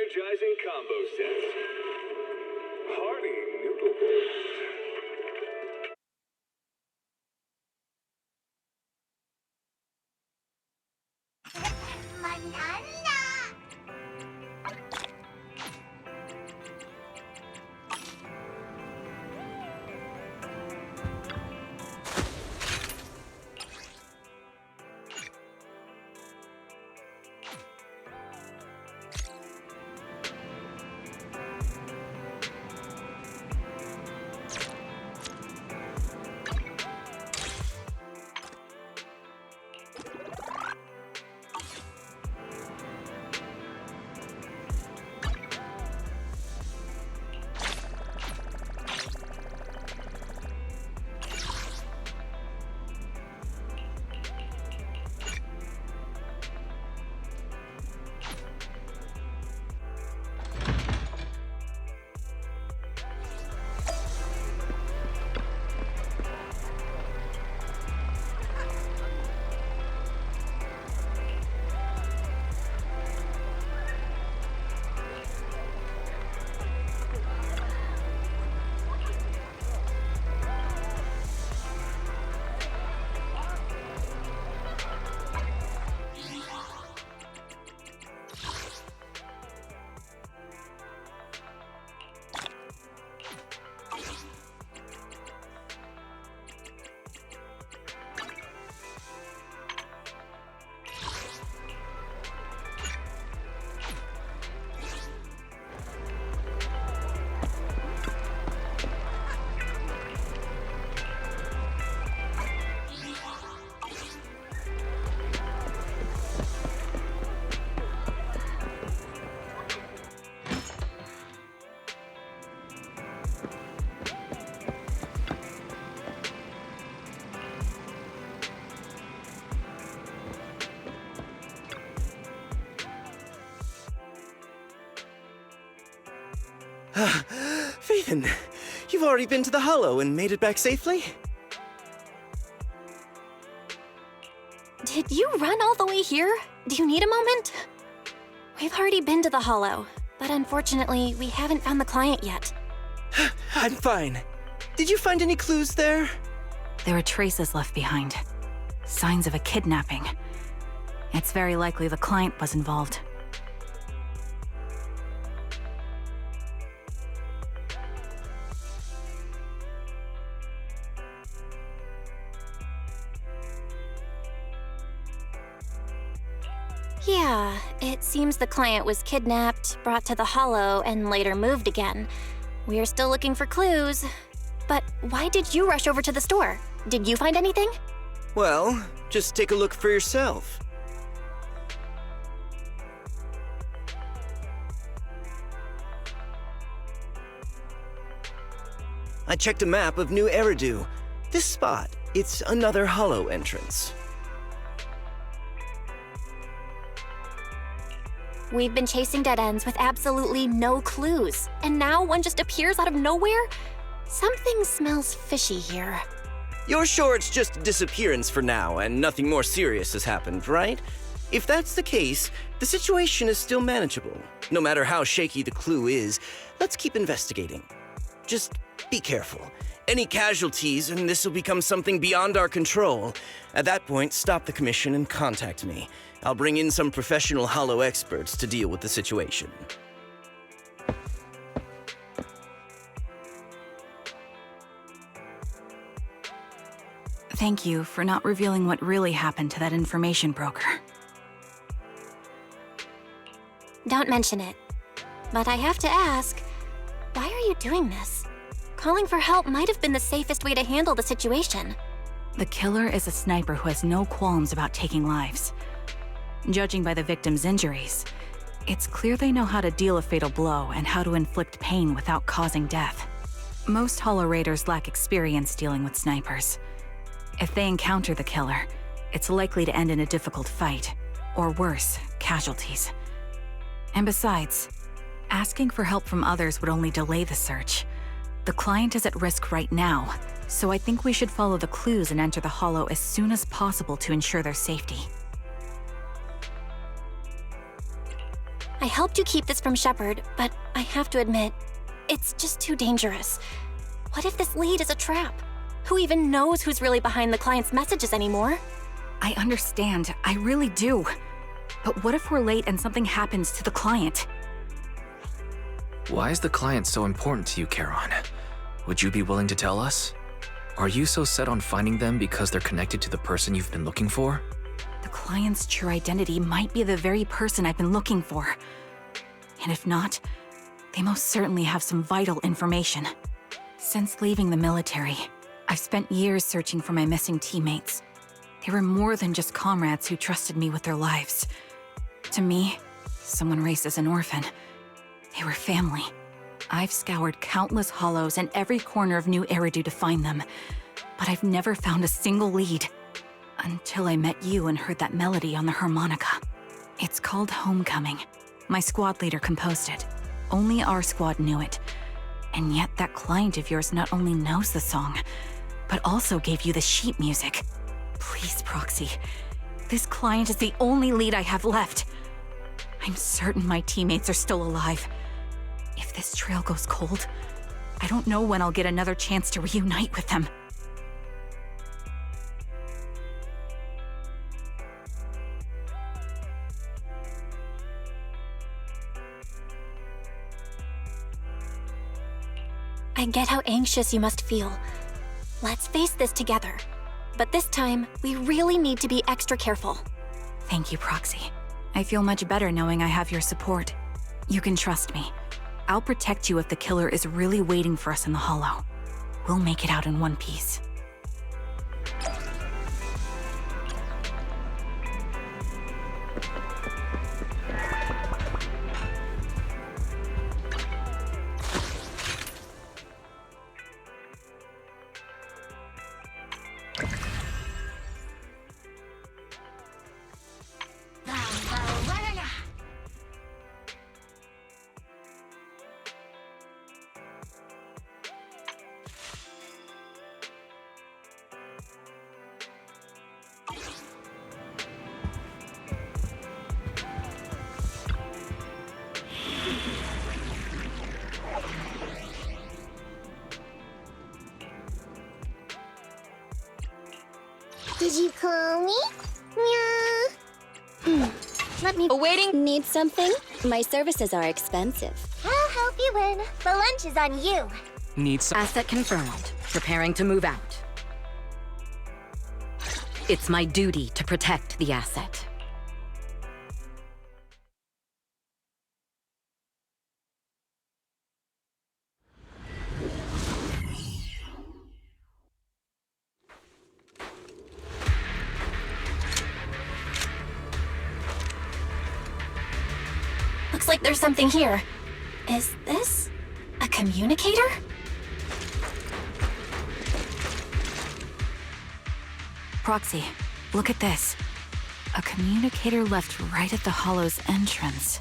energizing combo set. Hearty noodle bowls. Phaethon, you've already been to the Hollow and made it back safely? Did you run all the way here? Do you need a moment? We've already been to the Hollow, but unfortunately, we haven't found the client yet. I'm fine. Did you find any clues there? There are traces left behind. Signs of a kidnapping. It's very likely the client was involved. Yeah, it seems the client was kidnapped, brought to the Hollow, and later moved again. We're still looking for clues. But why did you rush over to the store? Did you find anything? Well, just take a look for yourself. I checked a map of New Eridu. This spot, it's another Hollow entrance. We've been chasing dead ends with absolutely no clues, and now one just appears out of nowhere? Something smells fishy here. You're sure it's just a disappearance for now and nothing more serious has happened, right? If that's the case, the situation is still manageable. No matter how shaky the clue is, let's keep investigating. Just be careful. Any casualties and this will become something beyond our control. At that point, stop the commission and contact me. I'll bring in some professional Hollow experts to deal with the situation. Thank you for not revealing what really happened to that information broker. Don't mention it. But I have to ask, why are you doing this? Calling for help might have been the safest way to handle the situation. The killer is a sniper who has no qualms about taking lives. Judging by the victim's injuries, it's clear they know how to deal a fatal blow and how to inflict pain without causing death. Most Hollow Raiders lack experience dealing with snipers. If they encounter the killer, it's likely to end in a difficult fight, or worse, casualties. And besides, asking for help from others would only delay the search. The client is at risk right now, so I think we should follow the clues and enter the Hollow as soon as possible to ensure their safety. I helped you keep this from Shepard, but I have to admit, it's just too dangerous. What if this lead is a trap? Who even knows who's really behind the client's messages anymore? I understand, I really do. But what if we're late and something happens to the client? Why is the client so important to you, Charon? Would you be willing to tell us? Are you so set on finding them because they're connected to the person you've been looking for? The client's true identity might be the very person I've been looking for. And if not, they most certainly have some vital information. Since leaving the military, I've spent years searching for my missing teammates. They were more than just comrades who trusted me with their lives. To me, someone raised as an orphan, they were family. I've scoured countless hollows and every corner of New Eridu to find them, but I've never found a single lead. Until I met you and heard that melody on the harmonica. It's called Homecoming. My squad leader composed it. Only our squad knew it. And yet that client of yours not only knows the song, but also gave you the sheet music. Please, Proxy. This client is the only lead I have left. I'm certain my teammates are still alive. If this trail goes cold, I don't know when I'll get another chance to reunite with them. I get how anxious you must feel. Let's face this together. But this time, we really need to be extra careful. Thank you, Proxy. I feel much better knowing I have your support. You can trust me. I'll protect you if the killer is really waiting for us in the Hollow. We'll make it out in one piece. Did you call me? Yeah. Let me... Waiting. Need something? My services are expensive. I'll help you win. The lunch is on you. Need some. Asset confirmed. Preparing to move out. It's my duty to protect the asset. Looks like there's something here. Is this a communicator? Proxy, look at this. A communicator left right at the Hollow's entrance.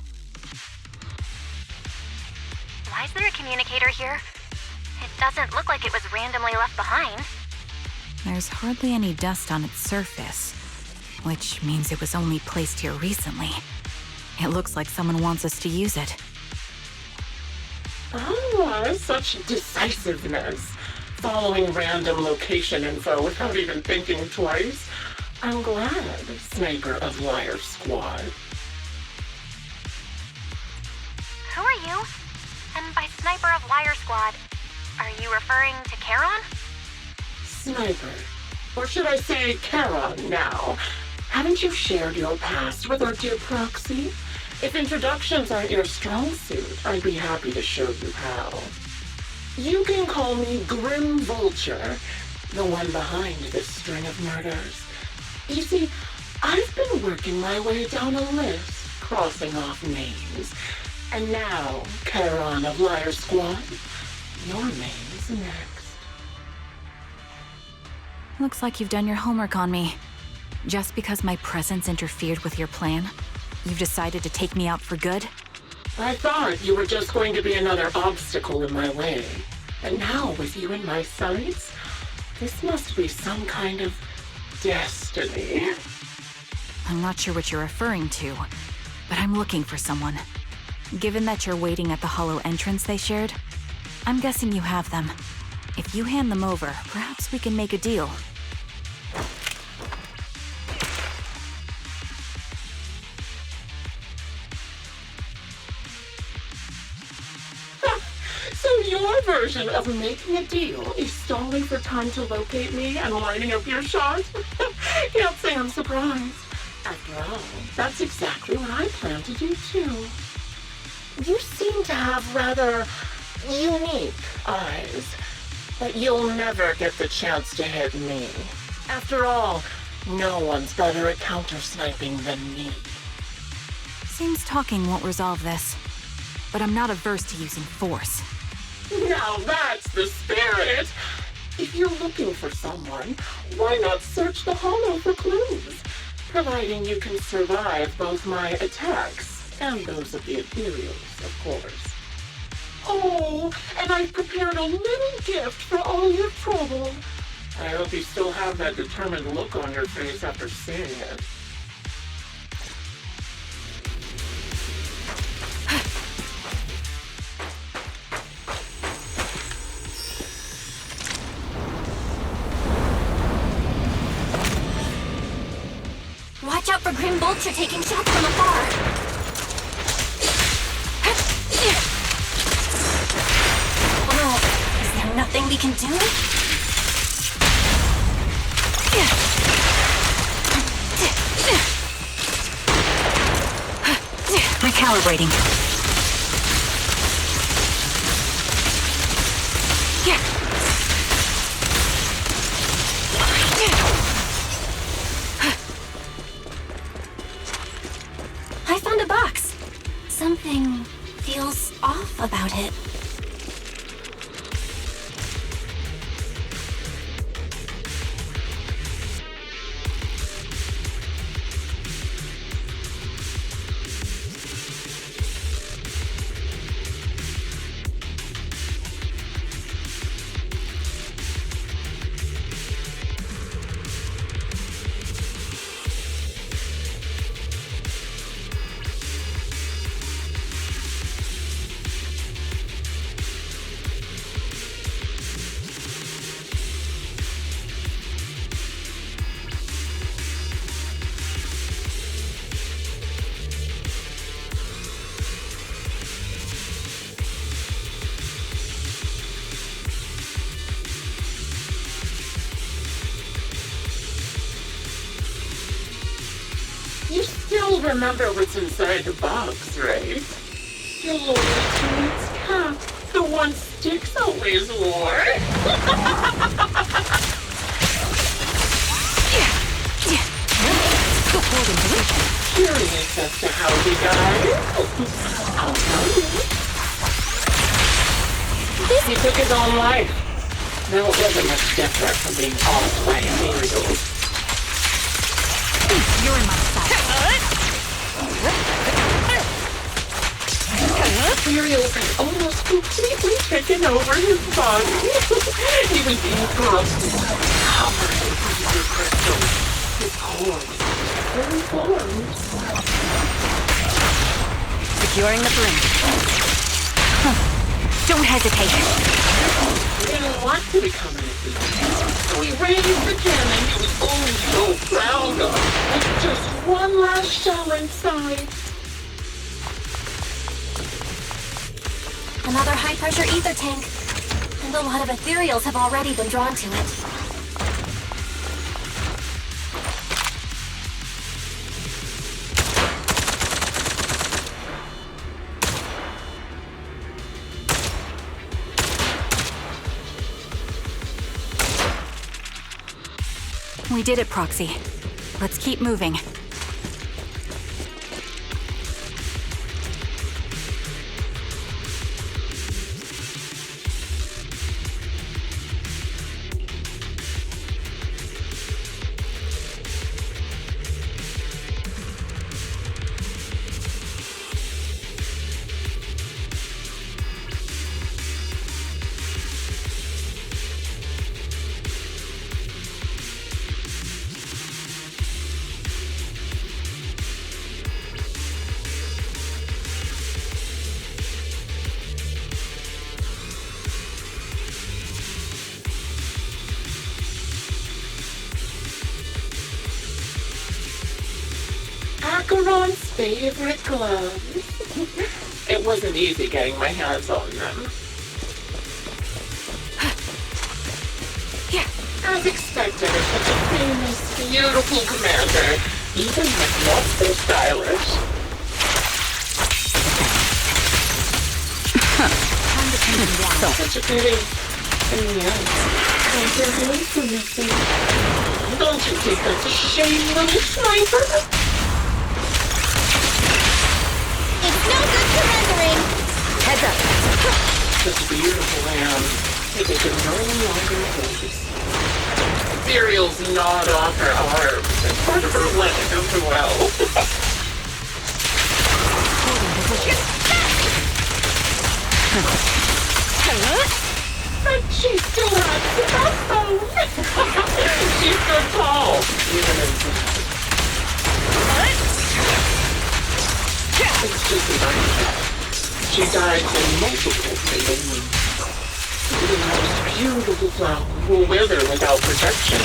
Why is there a communicator here? It doesn't look like it was randomly left behind. There's hardly any dust on its surface, which means it was only placed here recently. It looks like someone wants us to use it. Oh, such decisiveness. Following random location info without even thinking twice. I'm glad, Sniper of Liar Squad. Who are you? And by Sniper of Liar Squad, are you referring to Charon? Sniper. Or should I say Charon now? Haven't you shared your past with our dear Proxy? If introductions aren't your strong suit, I'd be happy to show you how. You can call me Grim Vulture, the one behind this string of murders. You see, I've been working my way down a list, crossing off names. And now, Charon of Liar Squad, your name's next. Looks like you've done your homework on me. Just because my presence interfered with your plan, you've decided to take me out for good? I thought you were just going to be another obstacle in my way. And now, with you in my sights, this must be some kind of destiny. I'm not sure what you're referring to, but I'm looking for someone. Given that you're waiting at the hollow entrance they shared, I'm guessing you have them. If you hand them over, perhaps we can make a deal. So your version of making a deal is stalling for time to locate me and lining up your shot? Can't say I'm surprised. After all, that's exactly what I plan to do too. You seem to have rather unique eyes, but you'll never get the chance to hit me. After all, no one's better at counter-sniping than me. Seems talking won't resolve this, but I'm not averse to using force. Now that's the spirit! If you're looking for someone, why not search the hollow for clues? Providing you can survive both my attacks and those of the ethereals, of course. Oh, and I've prepared a little gift for all your trouble. I hope you still have that determined look on your face after seeing it. Watch out for Grim Vulture taking shots from afar. Well, is there nothing we can do? Recalibrating. I found a box. Something feels off about it. You still remember what's inside the box, right? Your loyalty to its cap, the one Styx always wore. Curious as to how he died? I'll tell you. He took his own life. Now it wasn't much different from being owned by ethereals. You're in my sight. Ethereals had almost completely taken over his body. He was being corrupted, covered in freezer crystals. His corpse fully formed. Securing the perimeter. Don't hesitate. He didn't want to become an ethereal, so he raised the cannon he was always so proud of, with just one last shell inside. Another high-pressure ether tank. And a lot of ethereals have already been drawn to it. We did it, Proxy. Let's keep moving. Charon's favorite gloves. It wasn't easy getting my hands on them. As expected of such a famous, beautiful commander, even with not so stylish. Such a pity. In the end, both your hands were missing. Don't you think that's a shame, little sniper? It's no good surrendering. Heads up. Such beautiful hands. They can no longer hold. Cereal's gnawed off her arms, and part of her leg as well. But she still has the backbone. She's so tall, even in death. It's just as I said. She died in multiple fatal wounds. The most beautiful flower will wither without protection,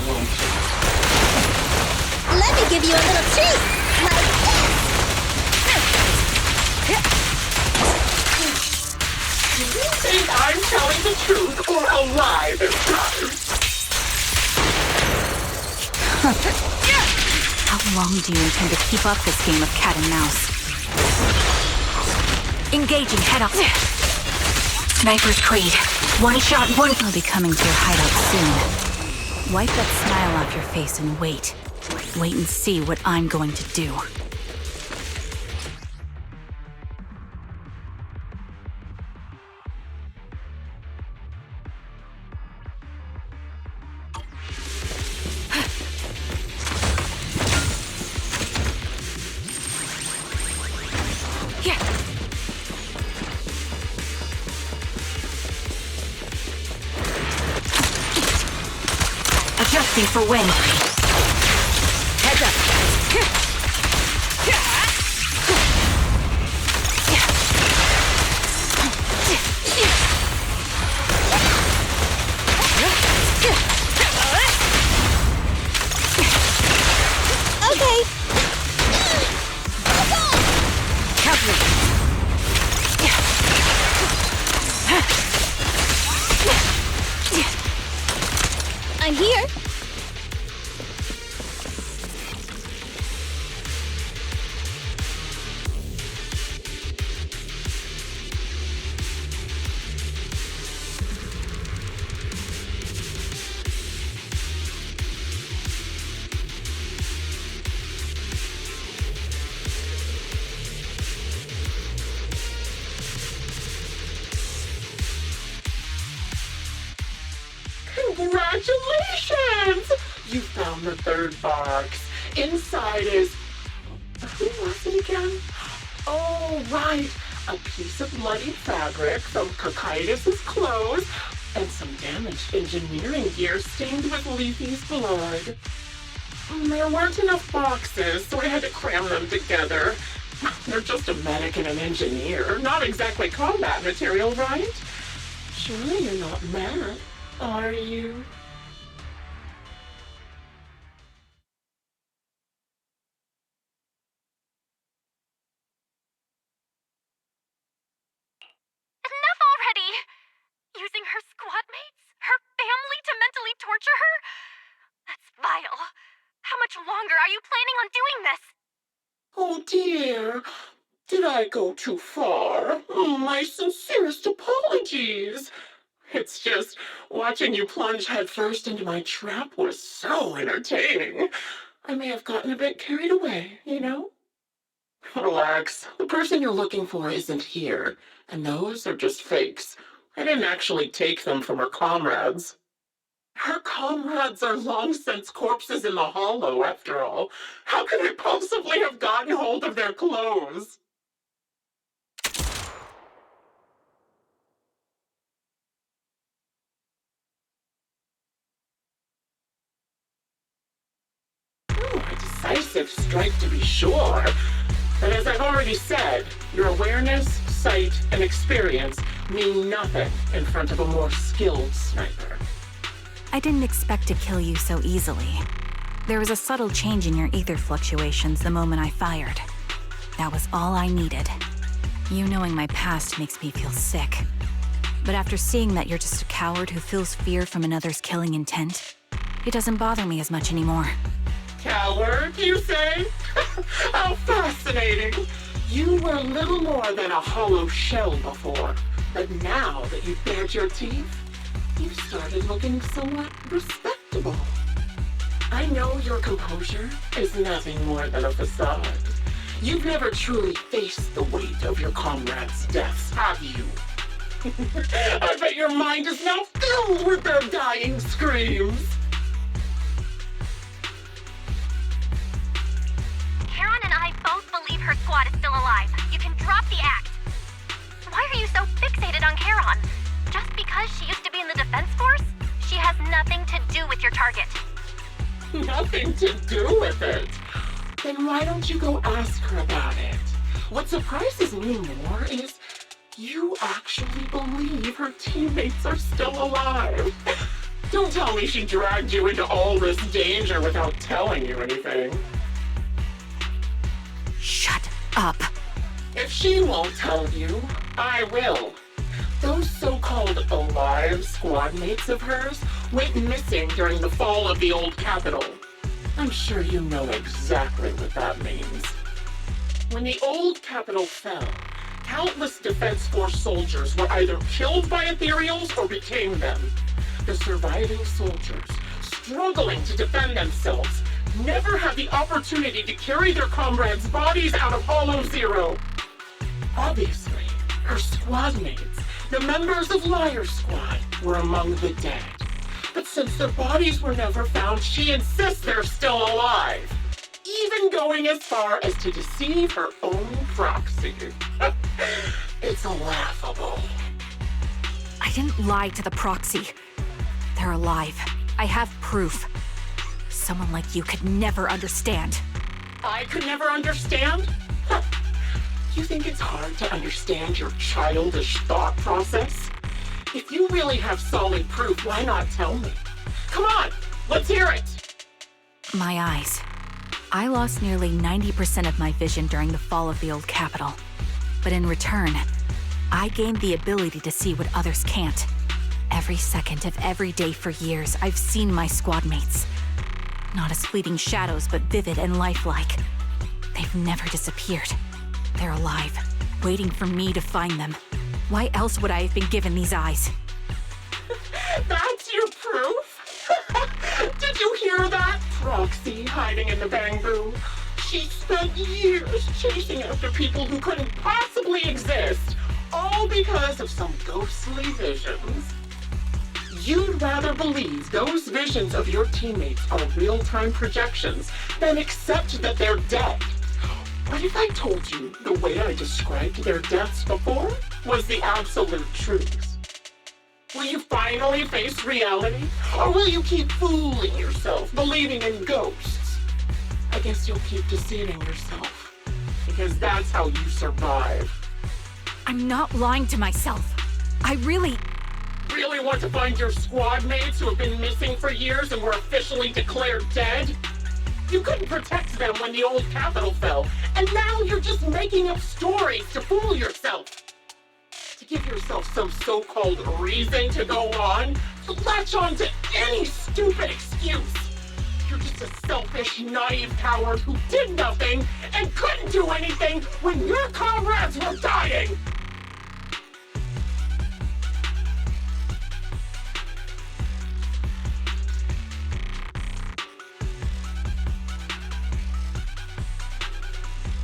won't it? Let me give you a little treat. Like this. Do you think I'm telling the truth or a lie this time? How long do you intend to keep up this game of cat and mouse? Engaging head up. Sniper's Creed. One shot, one. I'll be coming to your hideout soon. Wipe that smile off your face and wait. Wait and see what I'm going to do. Adjusting for wind. Heads up. Okay. I'm here. Congratulations! You found the third box. Inside is... Who was it again? Oh, right. A piece of bloody fabric from Cocytus's clothes and some damaged engineering gear stained with Leafy's blood. There weren't enough boxes, so I had to cram them together. They're just a medic and an engineer. Not exactly combat material, right? Surely you're not mad, are you? Enough already! Using her squad mates? Her family to mentally torture her? That's vile. How much longer are you planning on doing this? Oh dear, did I go too far? My sincerest apologies. It's just, watching you plunge headfirst into my trap was so entertaining. I may have gotten a bit carried away, you know? Relax, the person you're looking for isn't here, and those are just fakes. I didn't actually take them from her comrades. Her comrades are long since corpses in the hollow, after all. How could I possibly have gotten hold of their clothes? A decisive strike to be sure. But as I've already said, your awareness, sight, and experience mean nothing in front of a more skilled sniper. I didn't expect to kill you so easily. There was a subtle change in your ether fluctuations the moment I fired. That was all I needed. You knowing my past makes me feel sick. But after seeing that you're just a coward who feels fear from another's killing intent, it doesn't bother me as much anymore. Coward, you say? How fascinating. You were little more than a hollow shell before, but now that you've bared your teeth, you've started looking somewhat respectable. I know your composure is nothing more than a facade. You've never truly faced the weight of your comrades' deaths, have you? I bet your mind is now filled with their dying screams. Karen and I both believe her squad is still alive. You can drop the act. Why are you so fixated on Karen? Just because she used to be in the defense force? She has nothing to do with your target. Nothing to do with it. Then why don't you go ask her about it? What surprises me more is you actually believe her teammates are still alive. Don't tell me she dragged you into all this danger without telling you anything. Shut up. If she won't tell you, I will. Those so-called alive squad mates of hers went missing during the fall of the old capital. I'm sure you know exactly what that means. When the old capital fell, countless Defense Force soldiers were either killed by ethereals or became them. The surviving soldiers, struggling to defend themselves, never had the opportunity to carry their comrades' bodies out of Hollow Zero. Obviously, her squad mates, the members of Liar Squad, were among the dead. But since their bodies were never found, she insists they're still alive. Even going as far as to deceive her own proxy. It's laughable. I didn't lie to the proxy. They're alive. I have proof. Someone like you could never understand. I could never understand? Huh. You think it's hard to understand your childish thought process? If you really have solid proof, why not tell me? Come on, let's hear it! My eyes. I lost nearly 90% of my vision during the fall of the old capital. But in return, I gained the ability to see what others can't. Every second of every day for years, I've seen my squad mates. Not as fleeting shadows, but vivid and lifelike. They've never disappeared. They're alive, waiting for me to find them. Why else would I have been given these eyes? That's your proof? Did you hear that? Proxy hiding in the bamboo. She spent years chasing after people who couldn't possibly exist, all because of some ghostly visions. You'd rather believe those visions of your teammates are real-time projections than accept that they're dead. What if I told you the way I described their deaths before was the absolute truth? Will you finally face reality? Or will you keep fooling yourself, believing in ghosts? I guess you'll keep deceiving yourself, because that's how you survive. I'm not lying to myself. I really want to find your squad mates who have been missing for years and were officially declared dead? You couldn't protect them when the old capital fell, and now you're just making up stories to fool yourself. To give yourself some so-called reason to go on, to latch on to any stupid excuse. You're just a selfish, naive coward who did nothing and couldn't do anything when your comrades were dying.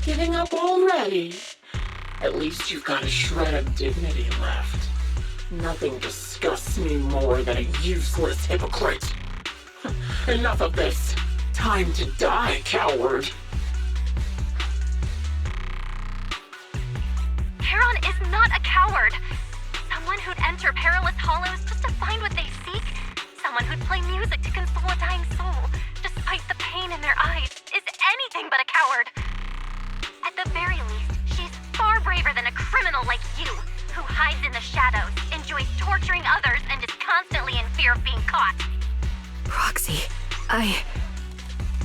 Giving up already? At least you've got a shred of dignity left. Nothing disgusts me more than a useless hypocrite. Enough of this. Time to die, coward. Karen is not a coward. Someone who'd enter perilous hollows just to find what they seek. Someone who'd play music to console a dying soul, despite the pain in their eyes, is anything but a coward. At the very least, she's far braver than a criminal like you, who hides in the shadows, enjoys torturing others, and is constantly in fear of being caught. Proxy,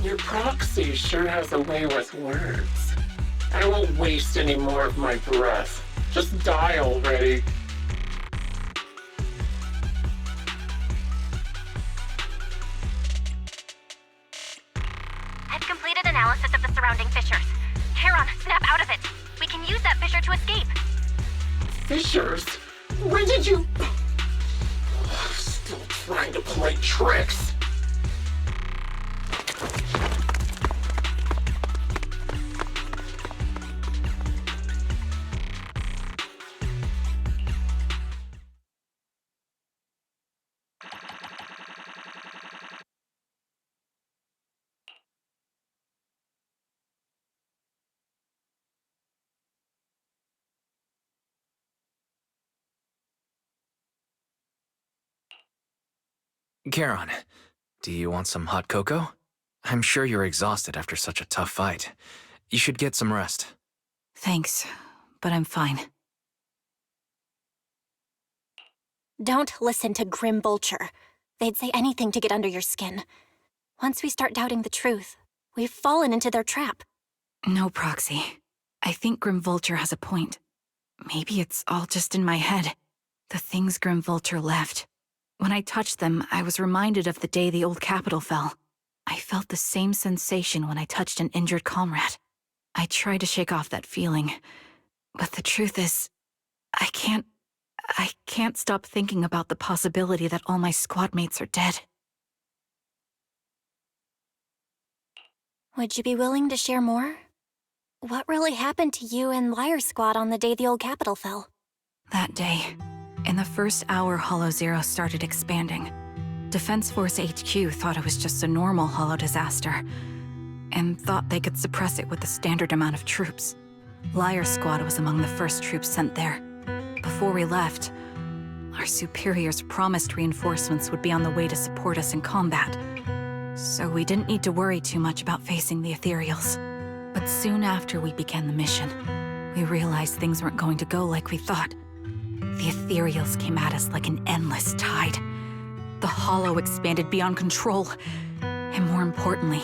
Your proxy sure has a way with words. I won't waste any more of my breath. Just die already. I've completed analysis of the surrounding fissures. Charon, snap out of it. We can use that fissure to escape. Fissures? When did you... Still trying to play tricks. Charon, do you want some hot cocoa? I'm sure you're exhausted after such a tough fight. You should get some rest. Thanks, but I'm fine. Don't listen to Grim Vulture. They'd say anything to get under your skin. Once we start doubting the truth, we've fallen into their trap. No, Proxy. I think Grim Vulture has a point. Maybe it's all just in my head. The things Grim Vulture left. When I touched them, I was reminded of the day the old capital fell. I felt the same sensation when I touched an injured comrade. I tried to shake off that feeling, but the truth is, I can't stop thinking about the possibility that all my squad mates are dead. Would you be willing to share more? What really happened to you and Liar Squad on the day the old capital fell? That day, in the first hour Hollow Zero started expanding, Defense Force HQ thought it was just a normal Hollow disaster, and thought they could suppress it with the standard amount of troops. Liar Squad was among the first troops sent there. Before we left, our superiors promised reinforcements would be on the way to support us in combat, so we didn't need to worry too much about facing the Ethereals. But soon after we began the mission, we realized things weren't going to go like we thought. The Ethereals came at us like an endless tide. The Hollow expanded beyond control, and more importantly,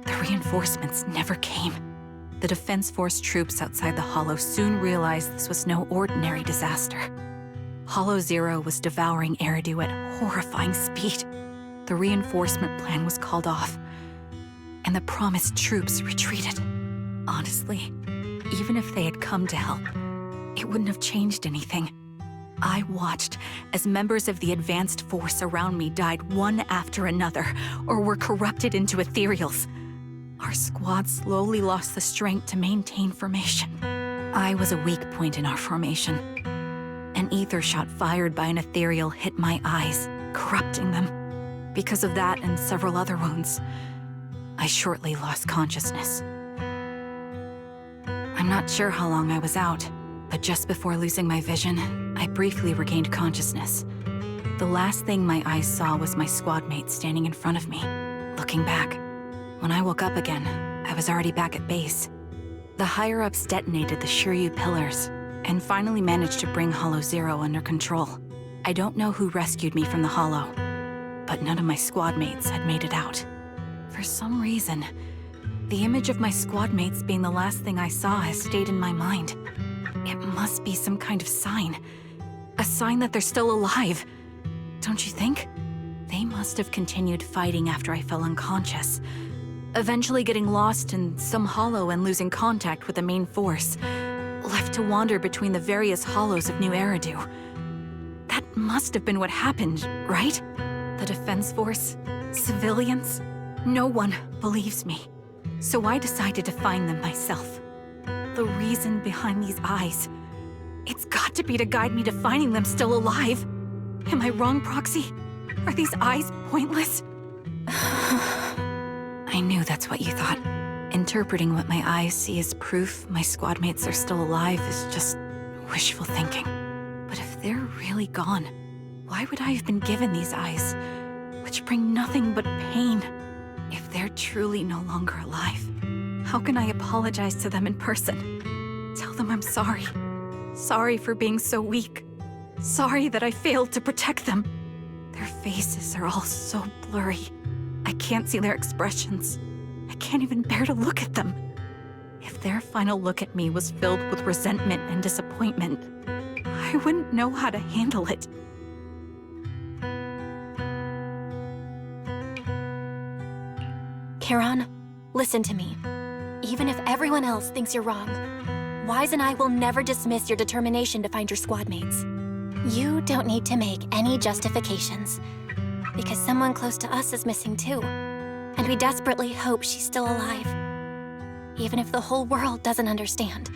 the reinforcements never came. The Defense Force troops outside the Hollow soon realized this was no ordinary disaster. Hollow Zero was devouring Eridu at horrifying speed. The reinforcement plan was called off, and the promised troops retreated. Honestly, even if they had come to help, it wouldn't have changed anything. I watched as members of the advanced force around me died one after another, or were corrupted into ethereals. Our squad slowly lost the strength to maintain formation. I was a weak point in our formation. An ether shot fired by an ethereal hit my eyes, corrupting them. Because of that and several other wounds, I shortly lost consciousness. I'm not sure how long I was out, but just before losing my vision, I briefly regained consciousness. The last thing my eyes saw was my squad mate standing in front of me, looking back. When I woke up again, I was already back at base. The higher-ups detonated the Shiryu pillars, and finally managed to bring Hollow Zero under control. I don't know who rescued me from the Hollow, but none of my squad mates had made it out. For some reason, the image of my squad mates being the last thing I saw has stayed in my mind. It must be some kind of sign. A sign that they're still alive. Don't you think? They must have continued fighting after I fell unconscious, eventually getting lost in some hollow and losing contact with the main force, left to wander between the various hollows of New Eridu. That must have been what happened, right? The Defense Force? Civilians? No one believes me. So I decided to find them myself. The reason behind these eyes, it's got to be to guide me to finding them still alive. Am I wrong, Proxy? Are these eyes pointless? I knew that's what you thought. Interpreting what my eyes see as proof my squad mates are still alive is just wishful thinking. But if they're really gone, why would I have been given these eyes, which bring nothing but pain? If they're truly no longer alive, how can I apologize to them in person? Tell them I'm sorry. Sorry for being so weak. Sorry that I failed to protect them. Their faces are all so blurry. I can't see their expressions. I can't even bear to look at them. If their final look at me was filled with resentment and disappointment, I wouldn't know how to handle it. Charon, listen to me. Even if everyone else thinks you're wrong, Wise and I will never dismiss your determination to find your squad mates. You don't need to make any justifications, because someone close to us is missing too, and we desperately hope she's still alive. Even if the whole world doesn't understand,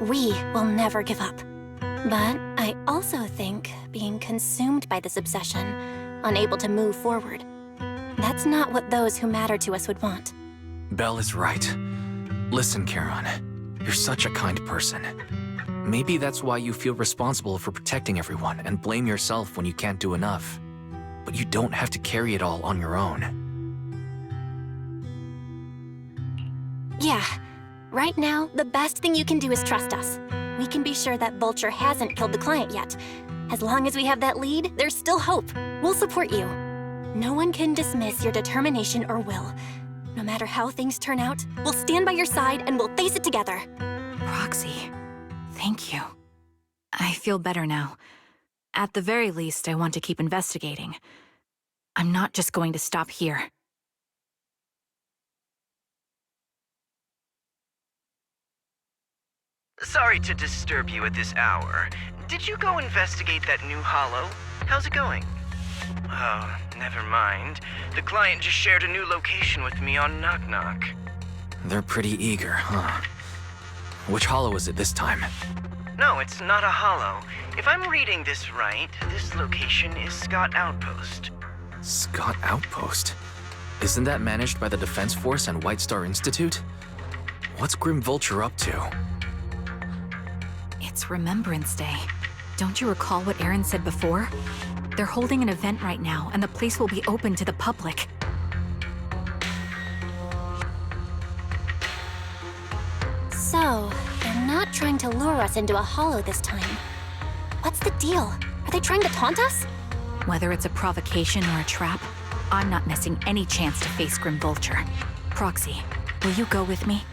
we will never give up. But I also think being consumed by this obsession, unable to move forward, that's not what those who matter to us would want. Belle is right. Listen, Charon, you're such a kind person. Maybe that's why you feel responsible for protecting everyone and blame yourself when you can't do enough. But you don't have to carry it all on your own. Yeah. Right now, the best thing you can do is trust us. We can be sure that Vulture hasn't killed the client yet. As long as we have that lead, there's still hope. We'll support you. No one can dismiss your determination or will. No matter how things turn out, we'll stand by your side and we'll face it together. Proxy, thank you. I feel better now. At the very least, I want to keep investigating. I'm not just going to stop here. Sorry to disturb you at this hour. Did you go investigate that new holo? How's it going? Oh, never mind. The client just shared a new location with me on Knock Knock. They're pretty eager, huh? Which holo is it this time? No, it's not a holo. If I'm reading this right, this location is Scott Outpost. Scott Outpost? Isn't that managed by the Defense Force and White Star Institute? What's Grim Vulture up to? It's Remembrance Day. Don't you recall what Aaron said before? They're holding an event right now, and the place will be open to the public. So, they're not trying to lure us into a holo this time. What's the deal? Are they trying to taunt us? Whether it's a provocation or a trap, I'm not missing any chance to face Grim Vulture. Proxy, will you go with me?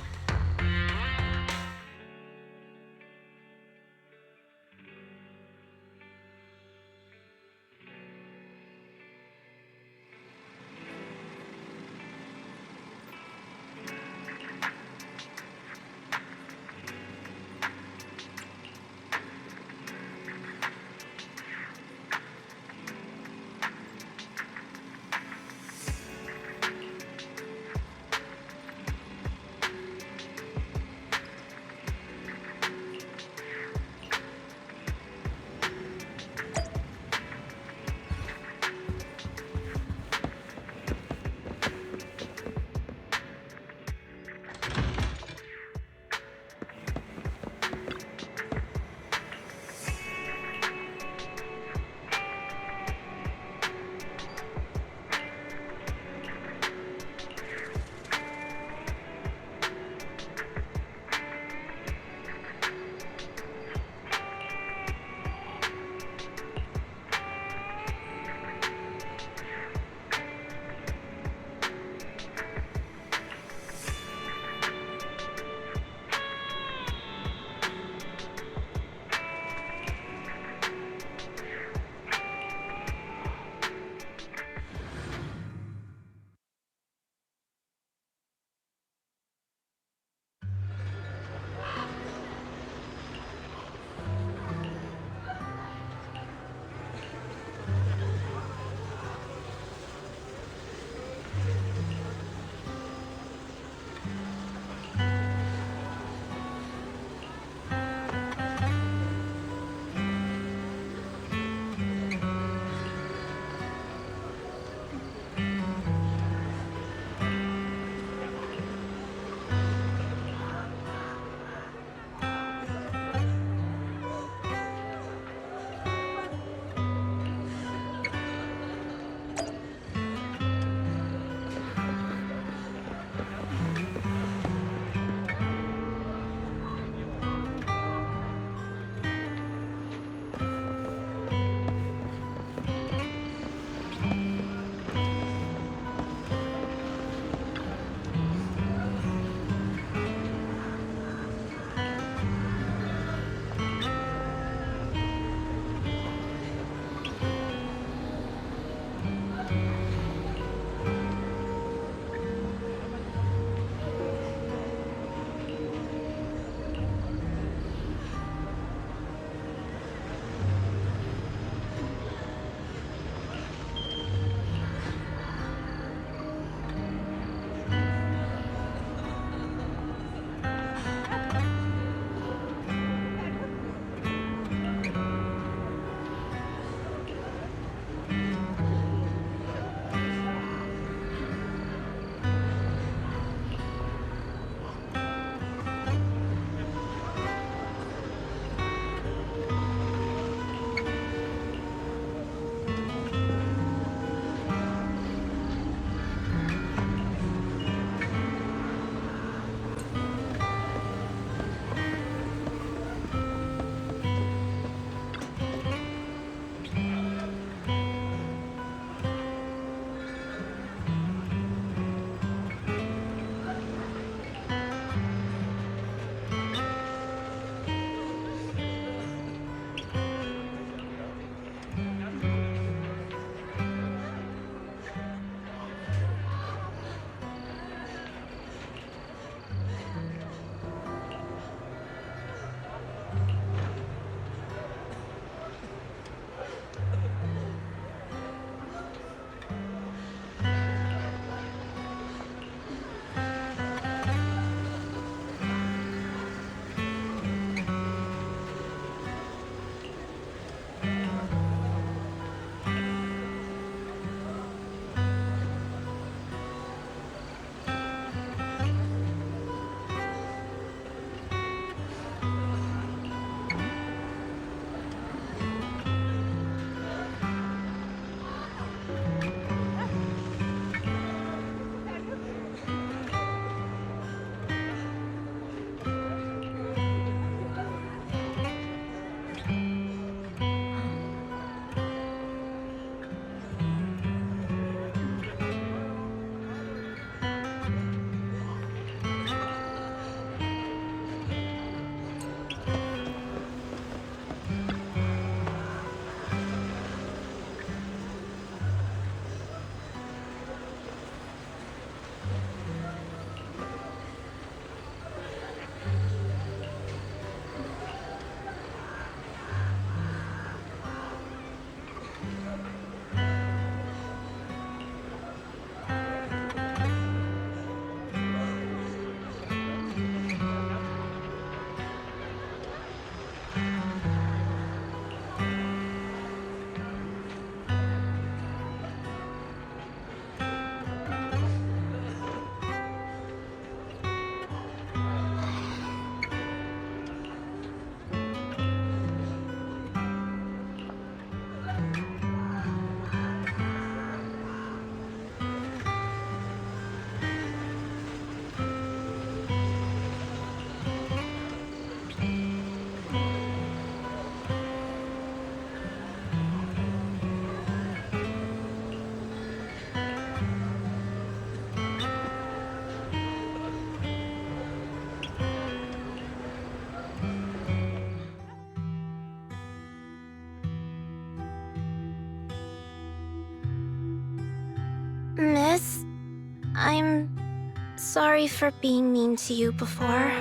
sorry for being mean to you before.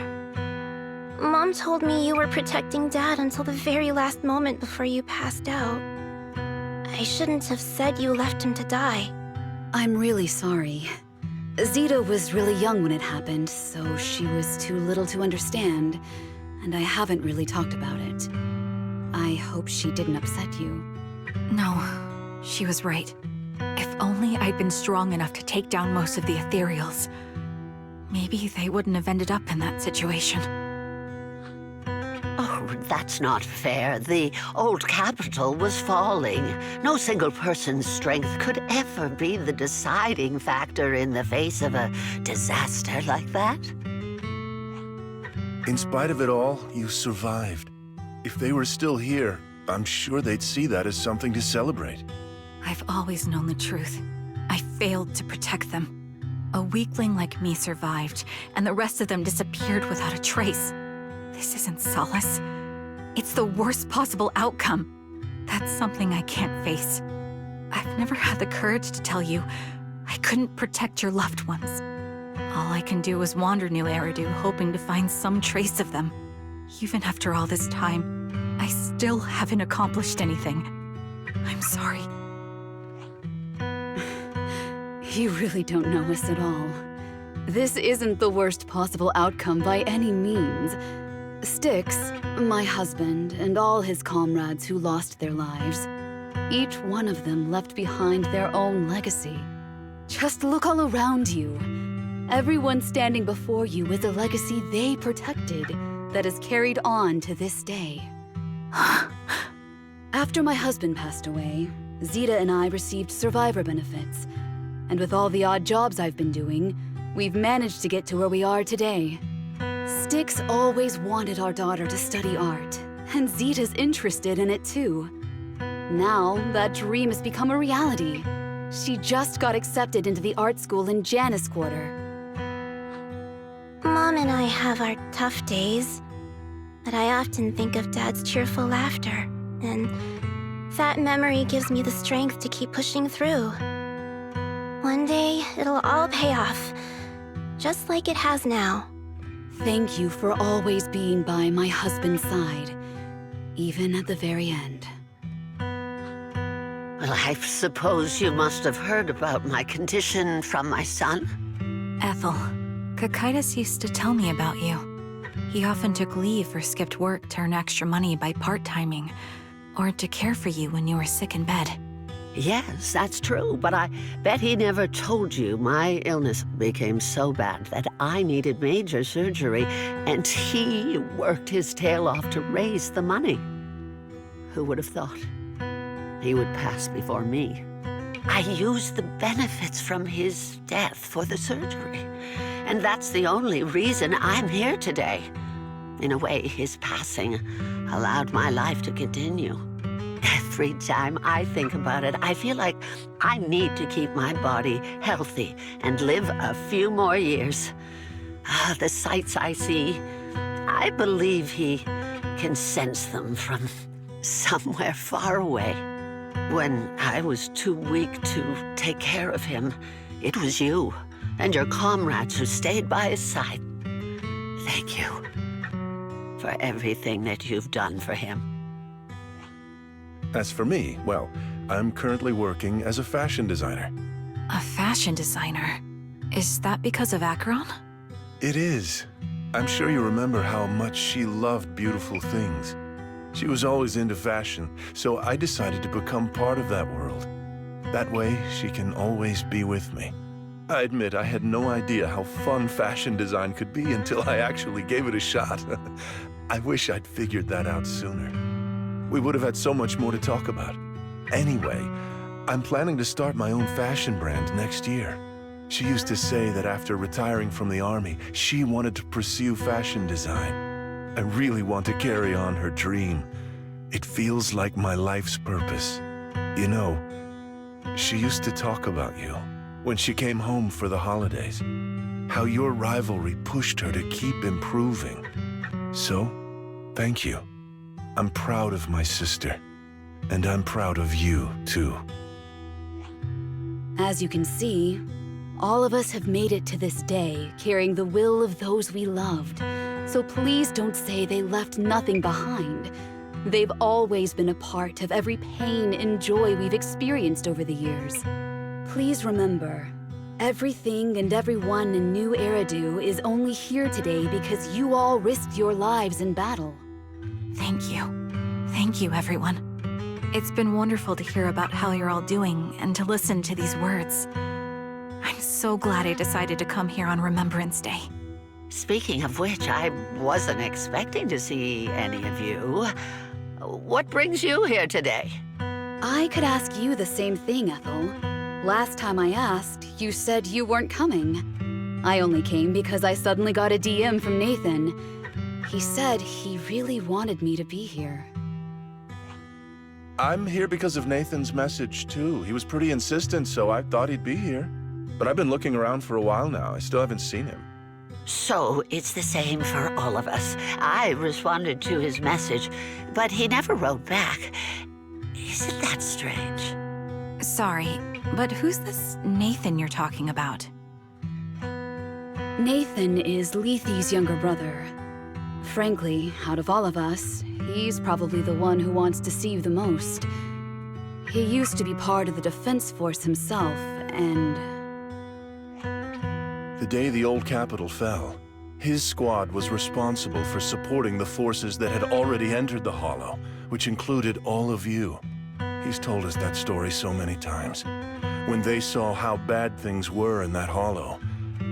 Mom told me you were protecting Dad until the very last moment before you passed out. I shouldn't have said you left him to die. I'm really sorry. Zeta was really young when it happened, so she was too little to understand, and I haven't really talked about it. I hope she didn't upset you. No, she was right. If only I'd been strong enough to take down most of the ethereals. Maybe they wouldn't have ended up in that situation. Oh, that's not fair. The old capital was falling. No single person's strength could ever be the deciding factor in the face of a disaster like that. In spite of it all, you survived. If they were still here, I'm sure they'd see that as something to celebrate. I've always known the truth. I failed to protect them. A weakling like me survived, and the rest of them disappeared without a trace. This isn't solace. It's the worst possible outcome. That's something I can't face. I've never had the courage to tell you I couldn't protect your loved ones. All I can do is wander New Eridu, hoping to find some trace of them. Even after all this time, I still haven't accomplished anything. I'm sorry. You really don't know us at all. This isn't the worst possible outcome by any means. Styx, my husband, and all his comrades who lost their lives, each one of them left behind their own legacy. Just look all around you. Everyone standing before you is a legacy they protected that is carried on to this day. After my husband passed away, Zeta and I received survivor benefits. And with all the odd jobs I've been doing, we've managed to get to where we are today. Styx always wanted our daughter to study art, and Zeta's interested in it too. Now, that dream has become a reality. She just got accepted into the art school in Janus Quarter. Mom and I have our tough days, but I often think of Dad's cheerful laughter, and that memory gives me the strength to keep pushing through. One day, it'll all pay off, just like it has now. Thank you for always being by my husband's side, even at the very end. Well, I suppose you must have heard about my condition from my son. Ethel, Kakaitis used to tell me about you. He often took leave or skipped work to earn extra money by part-timing, or to care for you when you were sick in bed. Yes, that's true, but I bet he never told you my illness became so bad that I needed major surgery, and he worked his tail off to raise the money. Who would have thought he would pass before me? I used the benefits from his death for the surgery, and that's the only reason I'm here today. In a way, his passing allowed my life to continue. Every time I think about it, I feel like I need to keep my body healthy and live a few more years. The sights I see, I believe he can sense them from somewhere far away. When I was too weak to take care of him, it was you and your comrades who stayed by his side. Thank you for everything that you've done for him. As for me, well, I'm currently working as a fashion designer. A fashion designer? Is that because of Acheron? It is. I'm sure you remember how much she loved beautiful things. She was always into fashion, so I decided to become part of that world. That way, she can always be with me. I admit I had no idea how fun fashion design could be until I actually gave it a shot. I wish I'd figured that out sooner. We would have had so much more to talk about. Anyway, I'm planning to start my own fashion brand next year. She used to say that after retiring from the army, she wanted to pursue fashion design. I really want to carry on her dream. It feels like my life's purpose. You know, she used to talk about you when she came home for the holidays. How your rivalry pushed her to keep improving. So, thank you. I'm proud of my sister, and I'm proud of you, too. As you can see, All of us have made it to this day, carrying the will of those we loved. So please don't say they left nothing behind. They've always been a part of every pain and joy we've experienced over the years. Please remember, everything and everyone in New Eridu is only here today because you all risked your lives in battle. Thank you. Thank you, everyone. It's been wonderful to hear about how you're all doing and to listen to these words. I'm so glad I decided to come here on Remembrance Day. Speaking of which, I wasn't expecting to see any of you. What brings you here today? I could ask you the same thing, Ethel. Last time I asked, you said you weren't coming. I only came because I suddenly got a DM from Nathan. He said he really wanted me to be here. I'm here because of Nathan's message, too. He was pretty insistent, so I thought he'd be here. But I've been looking around for a while now. I still haven't seen him. So it's the same for all of us. I responded to his message, but he never wrote back. Isn't that strange? Sorry, but who's this Nathan you're talking about? Nathan is Lethe's younger brother. Frankly, out of all of us, he's probably the one who wants to see you the most. He used to be part of the Defense Force himself, and... The day the old capital fell, his squad was responsible for supporting the forces that had already entered the Hollow, which included all of you. He's told us that story so many times. When they saw how bad things were in that Hollow,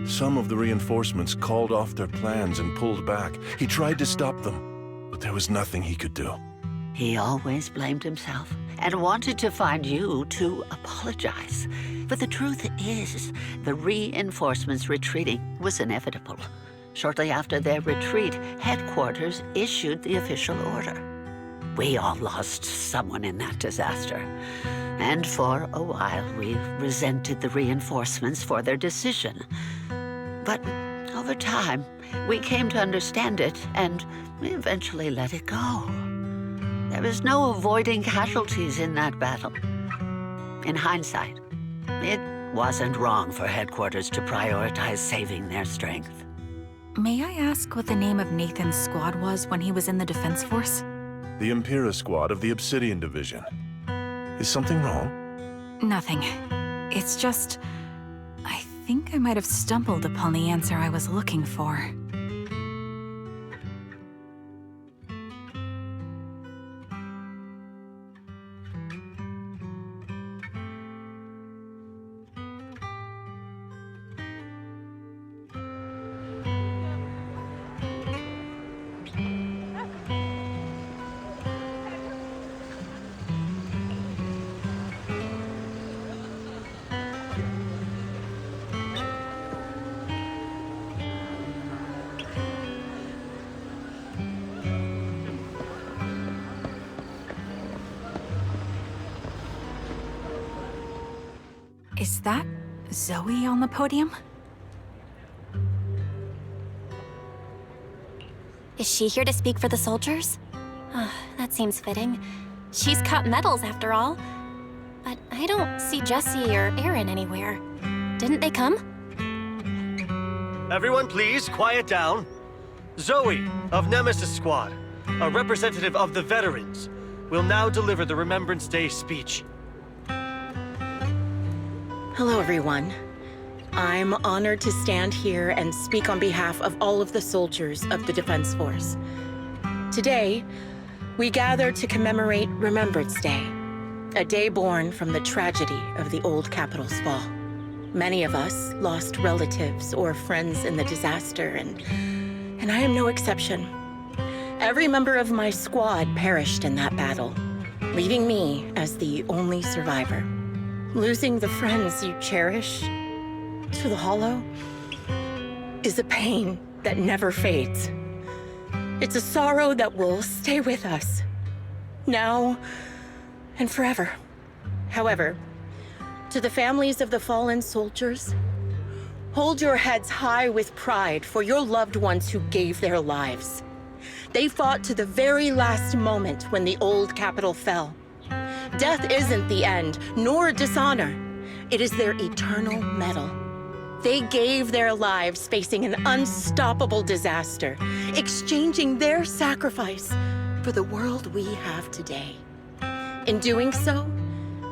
some of the reinforcements called off their plans and pulled back. He tried to stop them, but there was nothing he could do. He always blamed himself and wanted to find you to apologize. But the truth is, the reinforcements retreating was inevitable. Shortly after their retreat, headquarters issued the official order. We all lost someone in that disaster. And for a while, we resented the reinforcements for their decision. But over time, we came to understand it, and we eventually let it go. There was no avoiding casualties in that battle. In hindsight, it wasn't wrong for headquarters to prioritize saving their strength. May I ask what the name of Nathan's squad was when he was in the Defense Force? The Impera squad of the Obsidian Division. Is something wrong? Nothing. It's just... I think I might have stumbled upon the answer I was looking for. Is that Zoe on the podium? Is she here to speak for the soldiers? That seems fitting. She's cut medals after all. But I don't see Jesse or Aaron anywhere. Didn't they come? Everyone please, quiet down. Zoe, of Nemesis Squad, a representative of the veterans, will now deliver the Remembrance Day speech. Hello, everyone. I'm honored to stand here and speak on behalf of all of the soldiers of the Defense Force. Today, we gather to commemorate Remembrance Day, a day born from the tragedy of the old capital's fall. Many of us lost relatives or friends in the disaster, and I am no exception. Every member of my squad perished in that battle, leaving me as the only survivor. Losing the friends you cherish to the Hollow is a pain that never fades. It's a sorrow that will stay with us, now and forever. However, to the families of the fallen soldiers, hold your heads high with pride for your loved ones who gave their lives. They fought to the very last moment when the old capital fell. Death isn't the end, nor dishonor. It is their eternal medal. They gave their lives facing an unstoppable disaster, exchanging their sacrifice for the world we have today. In doing so,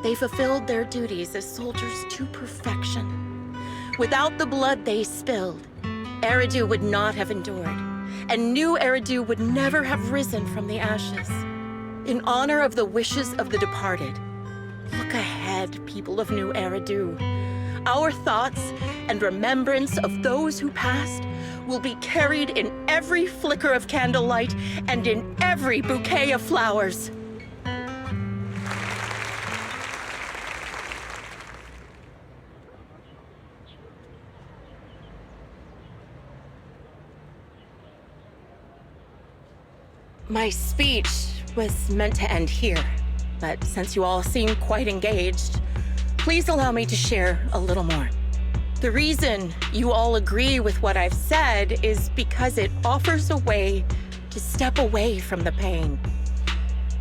they fulfilled their duties as soldiers to perfection. Without the blood they spilled, Eridu would not have endured, and new Eridu would never have risen from the ashes. In honor of the wishes of the departed, look ahead, people of New Eridu. Our thoughts and remembrance of those who passed will be carried in every flicker of candlelight and in every bouquet of flowers. My speech was meant to end here, but since you all seem quite engaged, please allow me to share a little more. The reason you all agree with what I've said is because it offers a way to step away from the pain.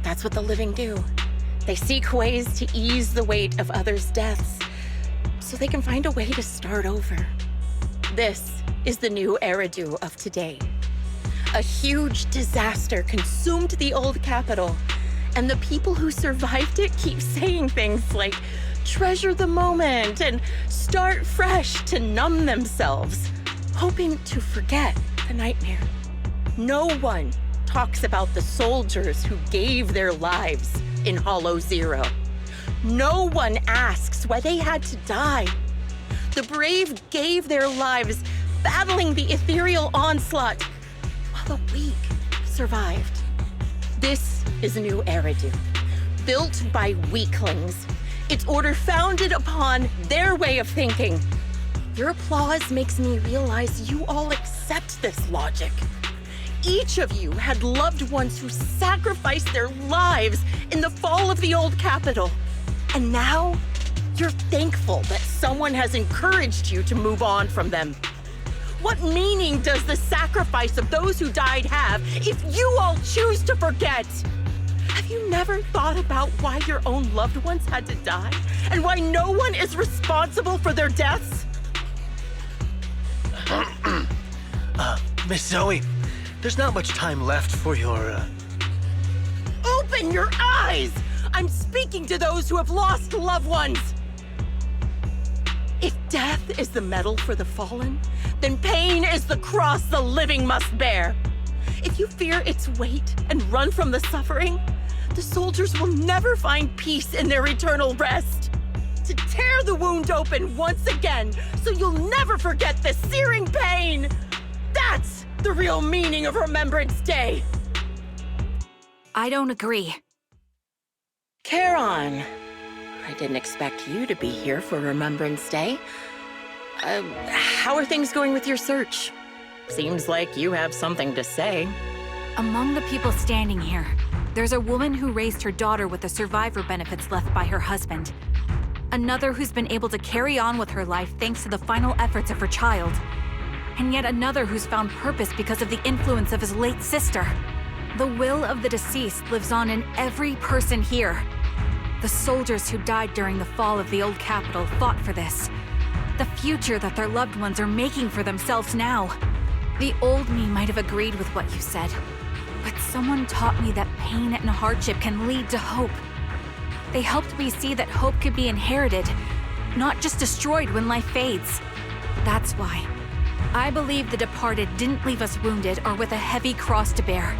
That's what the living do. They seek ways to ease the weight of others' deaths so they can find a way to start over. This is the new Eridu of today. A huge disaster consumed the old capital, and the people who survived it keep saying things like, treasure the moment and start fresh to numb themselves, hoping to forget the nightmare. No one talks about the soldiers who gave their lives in Hollow Zero. No one asks why they had to die. The brave gave their lives battling the ethereal onslaught, while the weak survived. This is a new Eridu, built by weaklings. Its order founded upon their way of thinking. Your applause makes me realize you all accept this logic. Each of you had loved ones who sacrificed their lives in the fall of the old capital. And now, you're thankful that someone has encouraged you to move on from them. What meaning does the sacrifice of those who died have if you all choose to forget? Have you never thought about why your own loved ones had to die? And why no one is responsible for their deaths? Miss Zoe, there's not much time left for your, Open your eyes! I'm speaking to those who have lost loved ones! If death is the medal for the fallen, then pain is the cross the living must bear. If you fear its weight and run from the suffering, the soldiers will never find peace in their eternal rest. To tear the wound open once again, so you'll never forget the searing pain. That's the real meaning of Remembrance Day. I don't agree. Charon, I didn't expect you to be here for Remembrance Day. How are things going with your search? Seems like you have something to say. Among the people standing here, there's a woman who raised her daughter with the survivor benefits left by her husband. Another who's been able to carry on with her life thanks to the final efforts of her child. And yet another who's found purpose because of the influence of his late sister. The will of the deceased lives on in every person here. The soldiers who died during the fall of the old capital fought for this. The future that their loved ones are making for themselves now. The old me might have agreed with what you said, but someone taught me that pain and hardship can lead to hope. They helped me see that hope could be inherited, not just destroyed when life fades. That's why I believe the departed didn't leave us wounded or with a heavy cross to bear,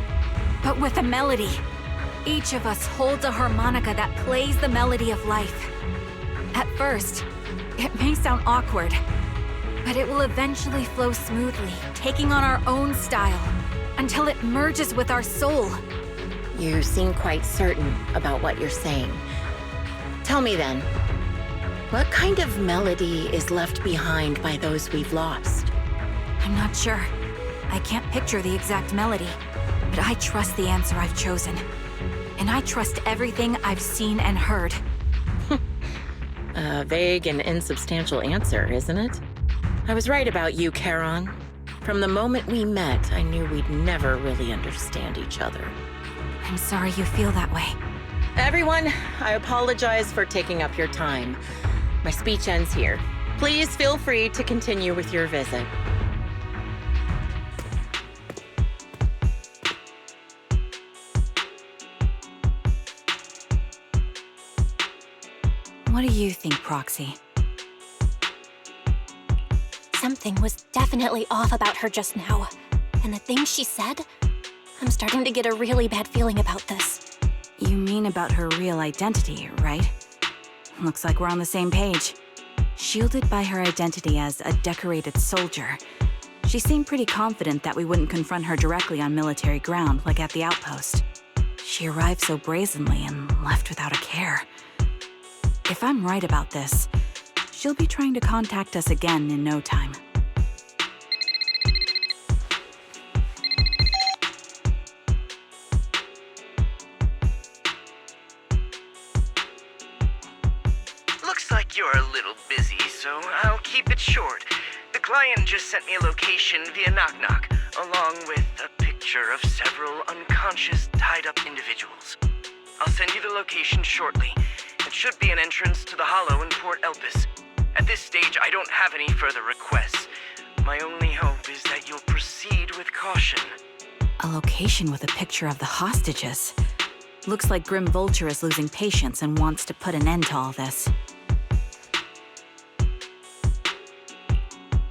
but with a melody. Each of us holds a harmonica that plays the melody of life. At first, it may sound awkward, but it will eventually flow smoothly, taking on our own style, until it merges with our soul. You seem quite certain about what you're saying. Tell me then, what kind of melody is left behind by those we've lost? I'm not sure. I can't picture the exact melody, but I trust the answer I've chosen. And I trust everything I've seen and heard. A vague and insubstantial answer, isn't it? I was right about you, Charon. From the moment we met, I knew we'd never really understand each other. I'm sorry you feel that way. Everyone, I apologize for taking up your time. My speech ends here. Please feel free to continue with your visit. What do you think, Proxy? Something was definitely off about her just now. And the things she said, I'm starting to get a really bad feeling about this. You mean about her real identity, right? Looks like we're on the same page. Shielded by her identity as a decorated soldier, she seemed pretty confident that we wouldn't confront her directly on military ground like at the outpost. She arrived so brazenly and left without a care. If I'm right about this, she'll be trying to contact us again in no time. Looks like you're a little busy, so I'll keep it short. The client just sent me a location via Knock Knock, along with a picture of several unconscious, tied-up individuals. I'll send you the location shortly. It should be an entrance to the Hollow in Port Elpis. At this stage, I don't have any further requests. My only hope is that you'll proceed with caution. A location with a picture of the hostages. Looks like Grim Vulture is losing patience and wants to put an end to all this.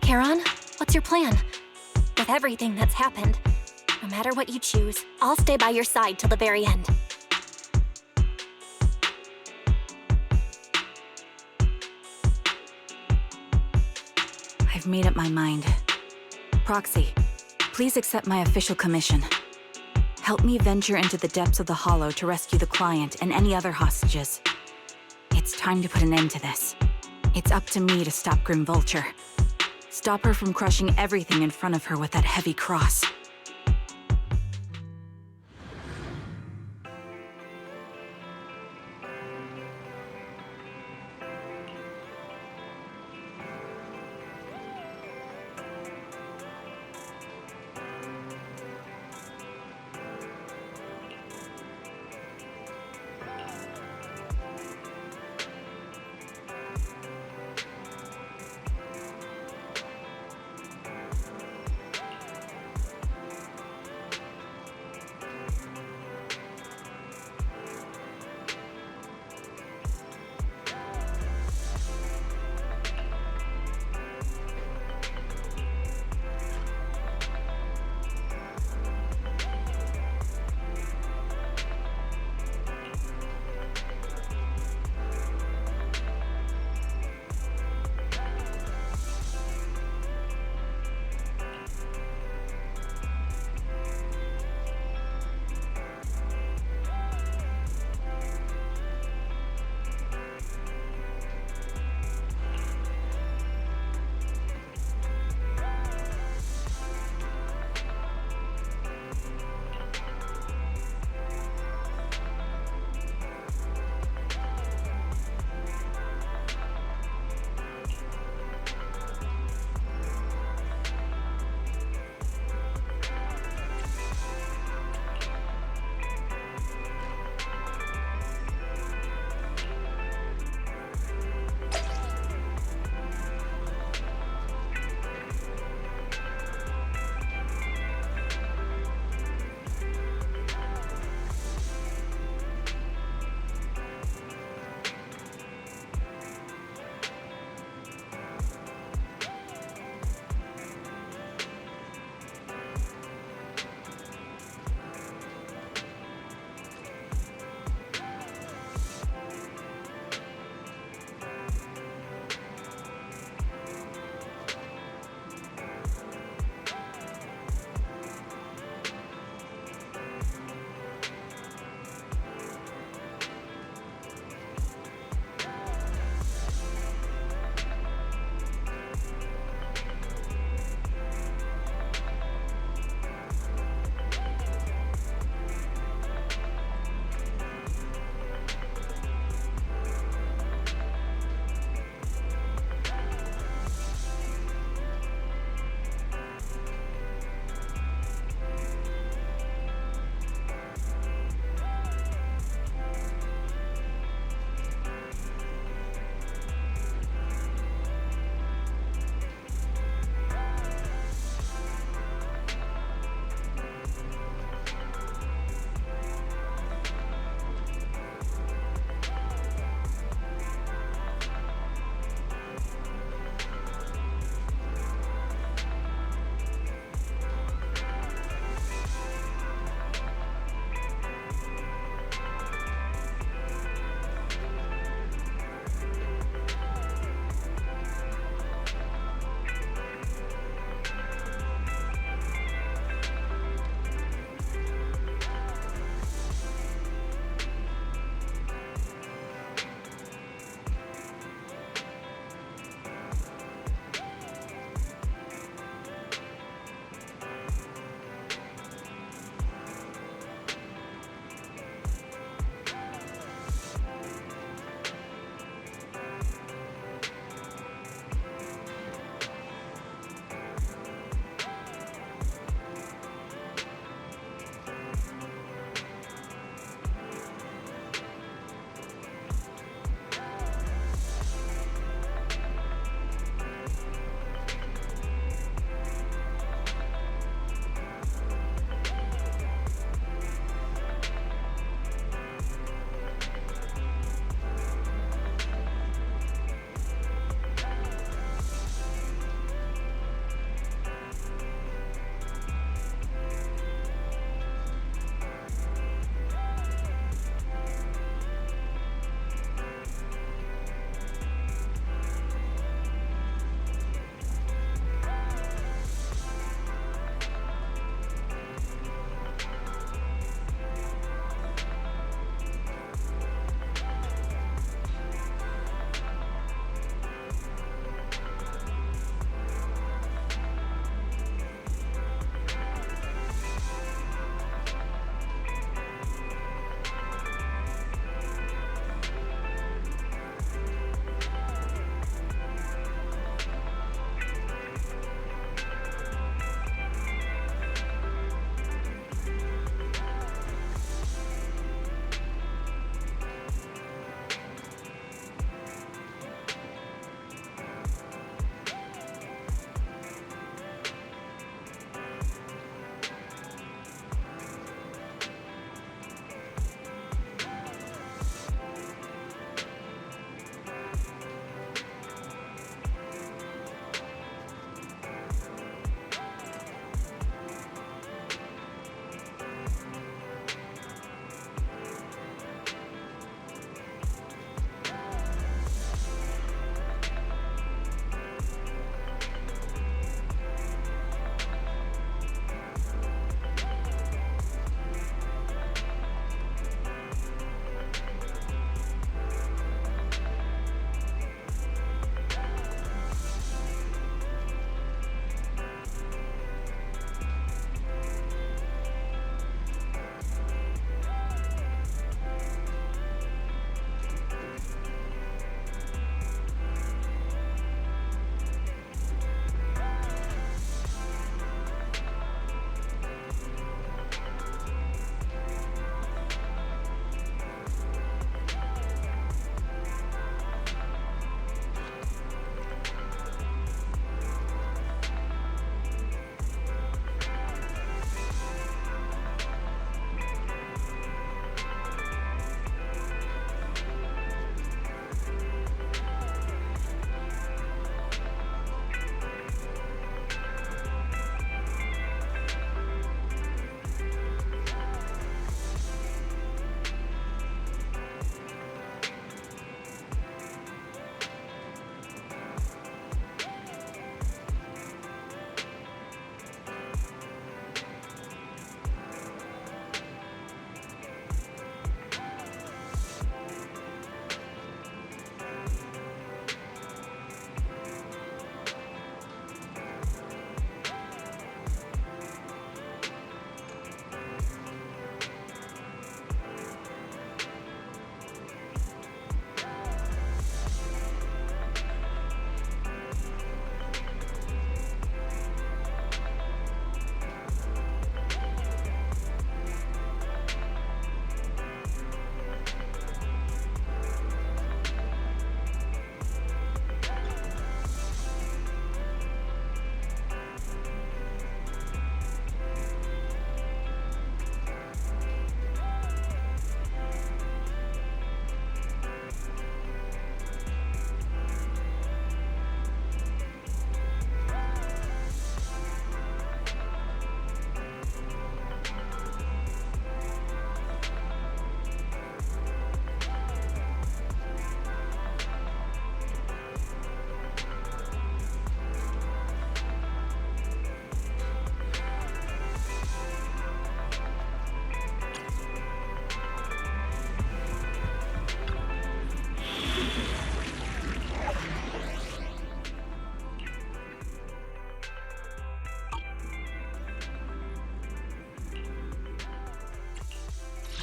Charon, what's your plan? With everything that's happened, no matter what you choose, I'll stay by your side till the very end. I've made up my mind. Proxy, please accept my official commission. Help me venture into the depths of the Hollow to rescue the client and any other hostages. It's time to put an end to this. It's up to me to stop Grim Vulture. Stop her from crushing everything in front of her with that heavy cross.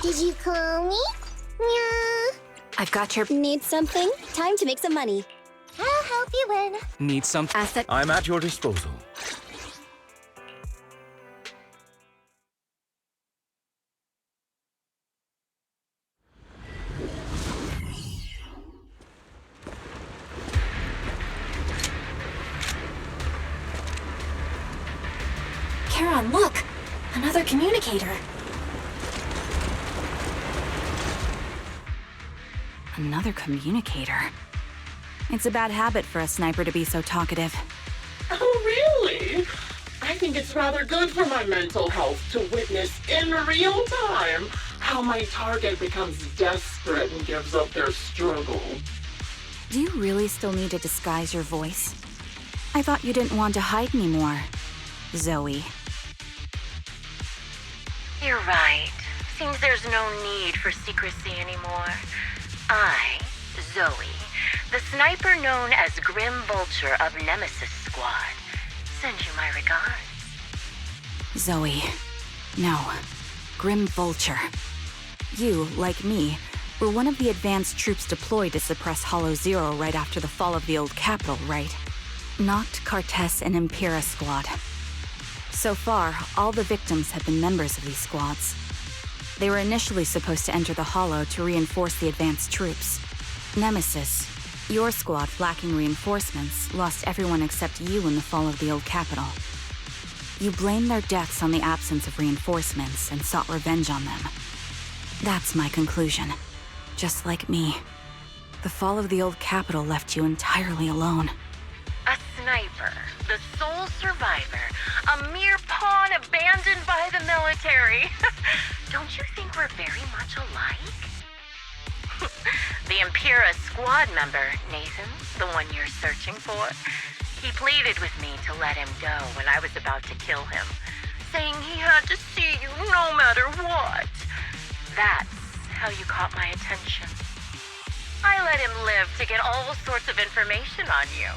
Did you call me? Yeah. I've got your... Need something? Time to make some money. I'll help you win. Need some asset? I'm at your disposal. Charon, look! Another communicator. Another communicator? It's a bad habit for a sniper to be so talkative. Oh, really? I think it's rather good for my mental health to witness in real time how my target becomes desperate and gives up their struggle. Do you really still need to disguise your voice? I thought you didn't want to hide anymore, Zoe. You're right. Seems there's no need for secrecy anymore. I, Zoe, the sniper known as Grim Vulture of Nemesis Squad, send you my regards. Zoe. No. Grim Vulture. You, like me, were one of the advanced troops deployed to suppress Hollow Zero right after the fall of the old capital, right? Noct, Cartes, and Impera Squad. So far, all the victims have been members of these squads. They were initially supposed to enter the Hollow to reinforce the advanced troops. Nemesis, your squad, lacking reinforcements, lost everyone except you in the fall of the old capital. You blamed their deaths on the absence of reinforcements and sought revenge on them. That's my conclusion. Just like me. The fall of the old capital left you entirely alone. A sniper, the sole survivor, a mere pawn abandoned by the military. Don't you think we're very much alike? The Impera squad member, Nathan, the one you're searching for, he pleaded with me to let him go when I was about to kill him, saying he had to see you no matter what. That's how you caught my attention. I let him live to get all sorts of information on you.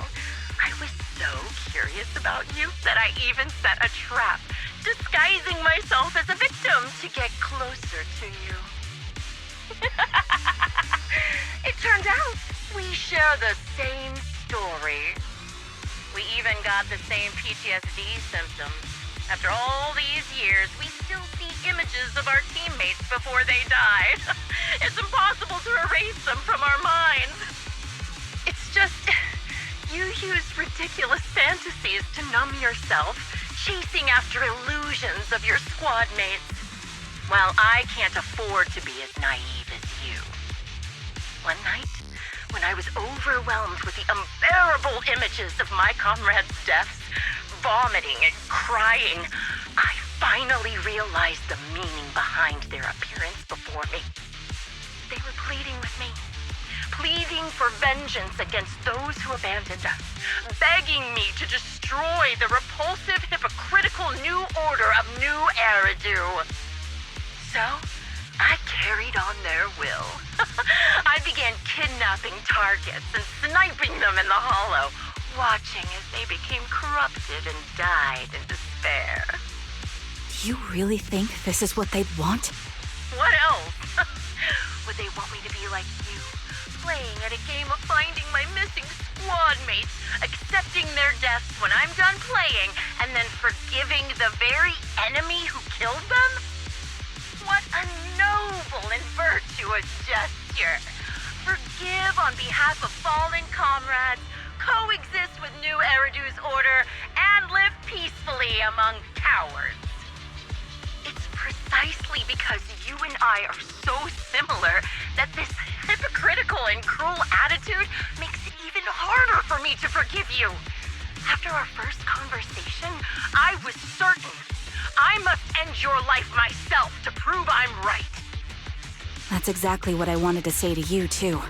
I was so curious about you that I even set a trap, disguising myself as a victim to get closer to you. It turned out we share the same story. We even got the same PTSD symptoms. After all these years, we still see images of our teammates before they died. It's impossible to erase them from our minds. It's just... you use ridiculous fantasies to numb yourself, chasing after illusions of your squad mates. Well, I can't afford to be as naive as you. One night, when I was overwhelmed with the unbearable images of my comrades' deaths, vomiting and crying, I finally realized the meaning behind their appearance before me. They were pleading with me. Pleading for vengeance against those who abandoned us, begging me to destroy the repulsive, hypocritical new order of New Eridu. So, I carried on their will. I began kidnapping targets and sniping them in the Hollow, watching as they became corrupted and died in despair. Do you really think this is what they'd want? What else? Would they want me to be like you? Playing at a game of finding my missing squad mates, accepting their deaths when I'm done playing, and then forgiving the very enemy who killed them? What a noble and virtuous gesture! Forgive on behalf of fallen comrades, coexist with New Eridu's order, and live peacefully among cowards. It's precisely because you and I are so similar that this hypocritical and cruel attitude makes it even harder for me to forgive you. After our first conversation, I was certain I must end your life myself to prove I'm right. That's exactly what I wanted to say to you, too.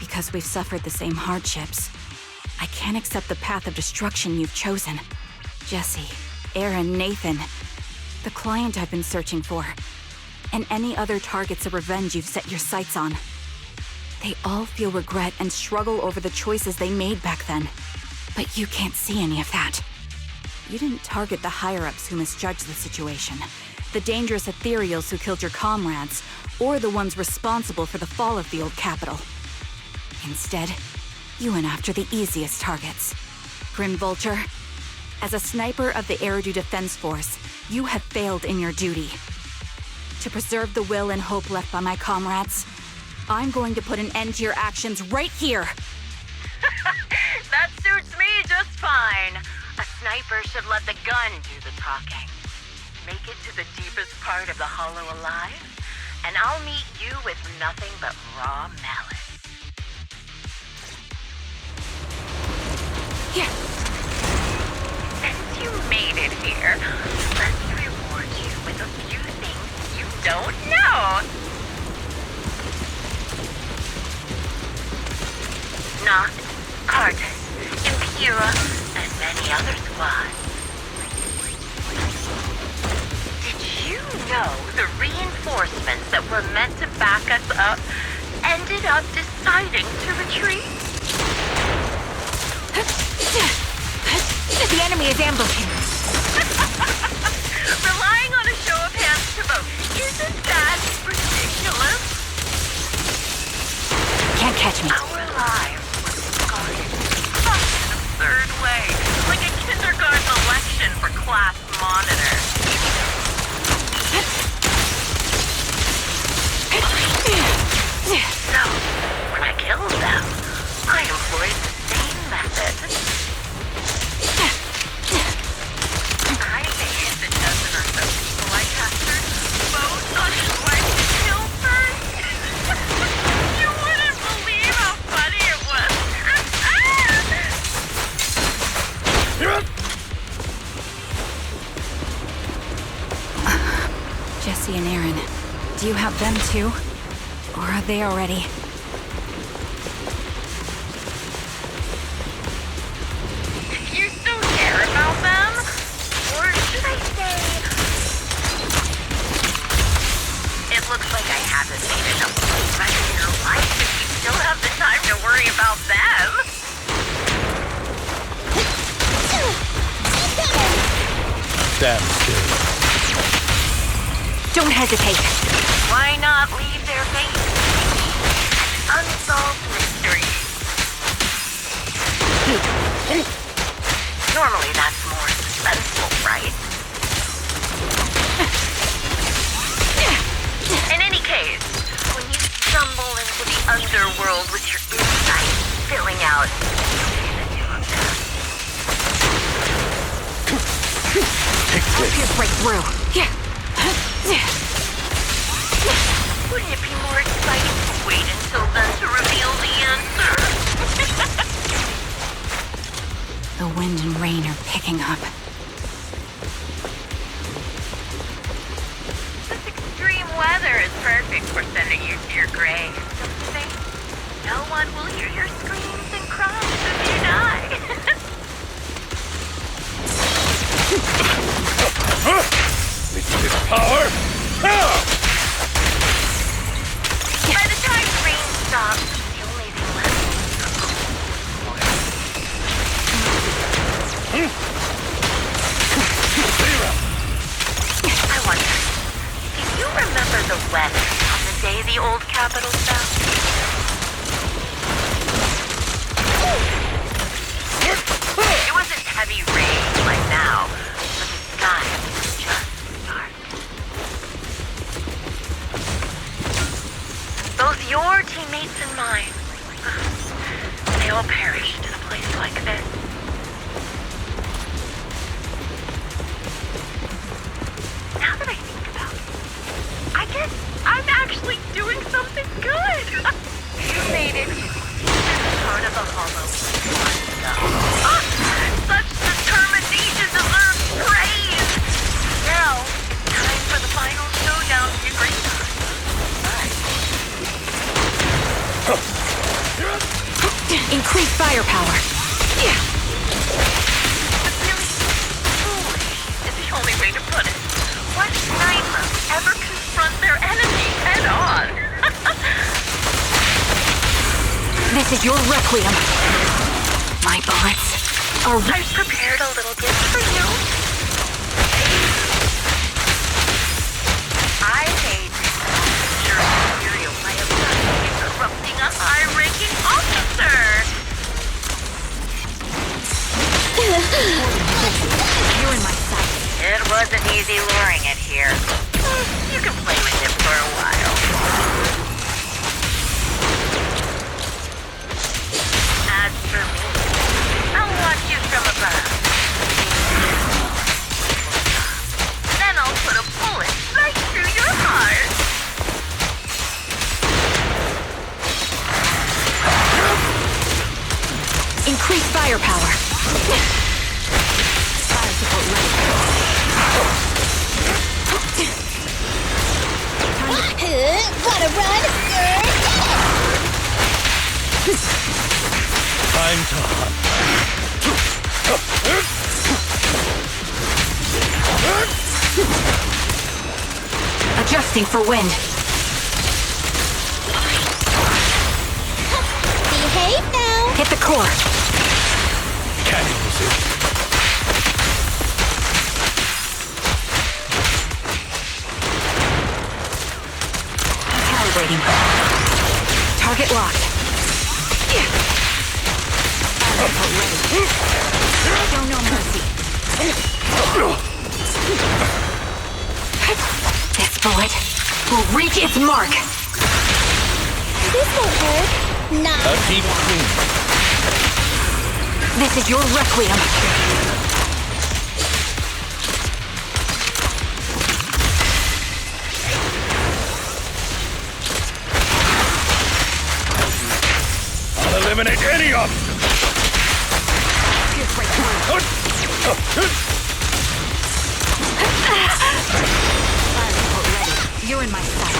Because we've suffered the same hardships, I can't accept the path of destruction you've chosen. Jesse, Aaron, Nathan, the client I've been searching for, and any other targets of revenge you've set your sights on. They all feel regret and struggle over the choices they made back then. But you can't see any of that. You didn't target the higher-ups who misjudged the situation, the dangerous ethereals who killed your comrades, or the ones responsible for the fall of the old capital. Instead, you went after the easiest targets. Grim Vulture, as a sniper of the Eridu Defense Force, you have failed in your duty. To preserve the will and hope left by my comrades, I'm going to put an end to your actions right here! That suits me just fine. A sniper should let the gun do the talking. Make it to the deepest part of the hollow alive, and I'll meet you with nothing but raw malice. Here. Since you made it here, let me reward you with a few things you don't know. Not Cartus, Impura, and many other squads. Did you know the reinforcements that were meant to back us up ended up deciding to retreat? The enemy is ambushing. Relying on a show of hands to vote, isn't that ridiculous? Can't catch me. Our lives were discarded such an absurd way, like a kindergarten election for class monitor. So, when I killed them, I employed the same method. I made the dozen or so people I captured vote on who I should kill first. You wouldn't believe how funny it was. Jesse and Aaron, do you have them too? Or are they already? You still care about them? Or should I say... It looks like I haven't made enough progress in your life if you still have the time to worry about them. That's good. Don't hesitate. Why not leave their fate an unsolved mystery? Normally that's more suspenseful, right? In any case, when you stumble into the underworld with your insight filling out Just break through. Yeah. Wouldn't it be more exciting to wait until then to reveal the answer? The wind and rain are picking up. This extreme weather is perfect for sending you to your grave, don't you think? No one will hear your screams and cries if you die. This power! By the time rain stops, the only thing left I wonder, do you remember the weather on the day the old capital fell? It wasn't heavy rain like now, but the sky was just dark. Both your teammates and mine, they all perished in a place like this. Now that I think about it, I guess I'm actually doing something good. You made it to the deepest part of the hollow. Such determination deserves praise. Now, it's time for the final showdown to be great. Increase firepower. Yeah. Really foolish is the only way to put it. What sniper would ever confront their enemy head on? This is your requiem. My bullets are... I've prepared a little gift for you. firepower. Fire support ready. Wanna run? Time to hunt. Adjusting for wind. Behave now. Hit the core. Can't use it. Calibrating. Target locked. Ready. Show no mercy. This bullet will reach its mark. This won't hurt. Nah. A deep clean. This is your requiem. I'll eliminate any obstacle. You're in my sight.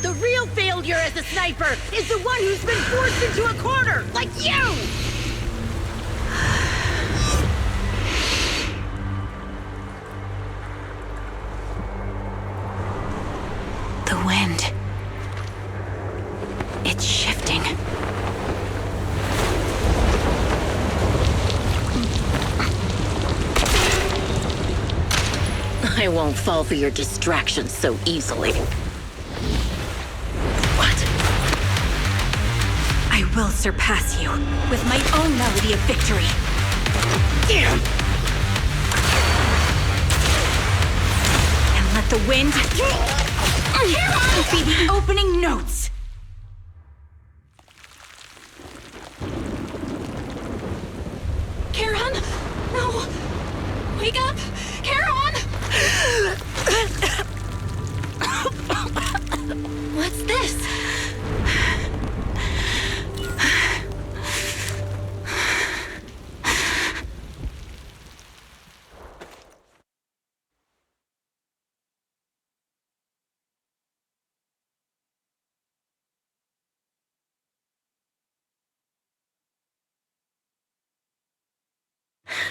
The real failure as a sniper is the one who's been forced into a corner, like you! The wind. It's shifting. I won't fall for your distractions so easily. What? I will surpass you with my own melody of victory. Damn! And let the wind be the opening notes. Charon? No! Wake up! Charon! What's this?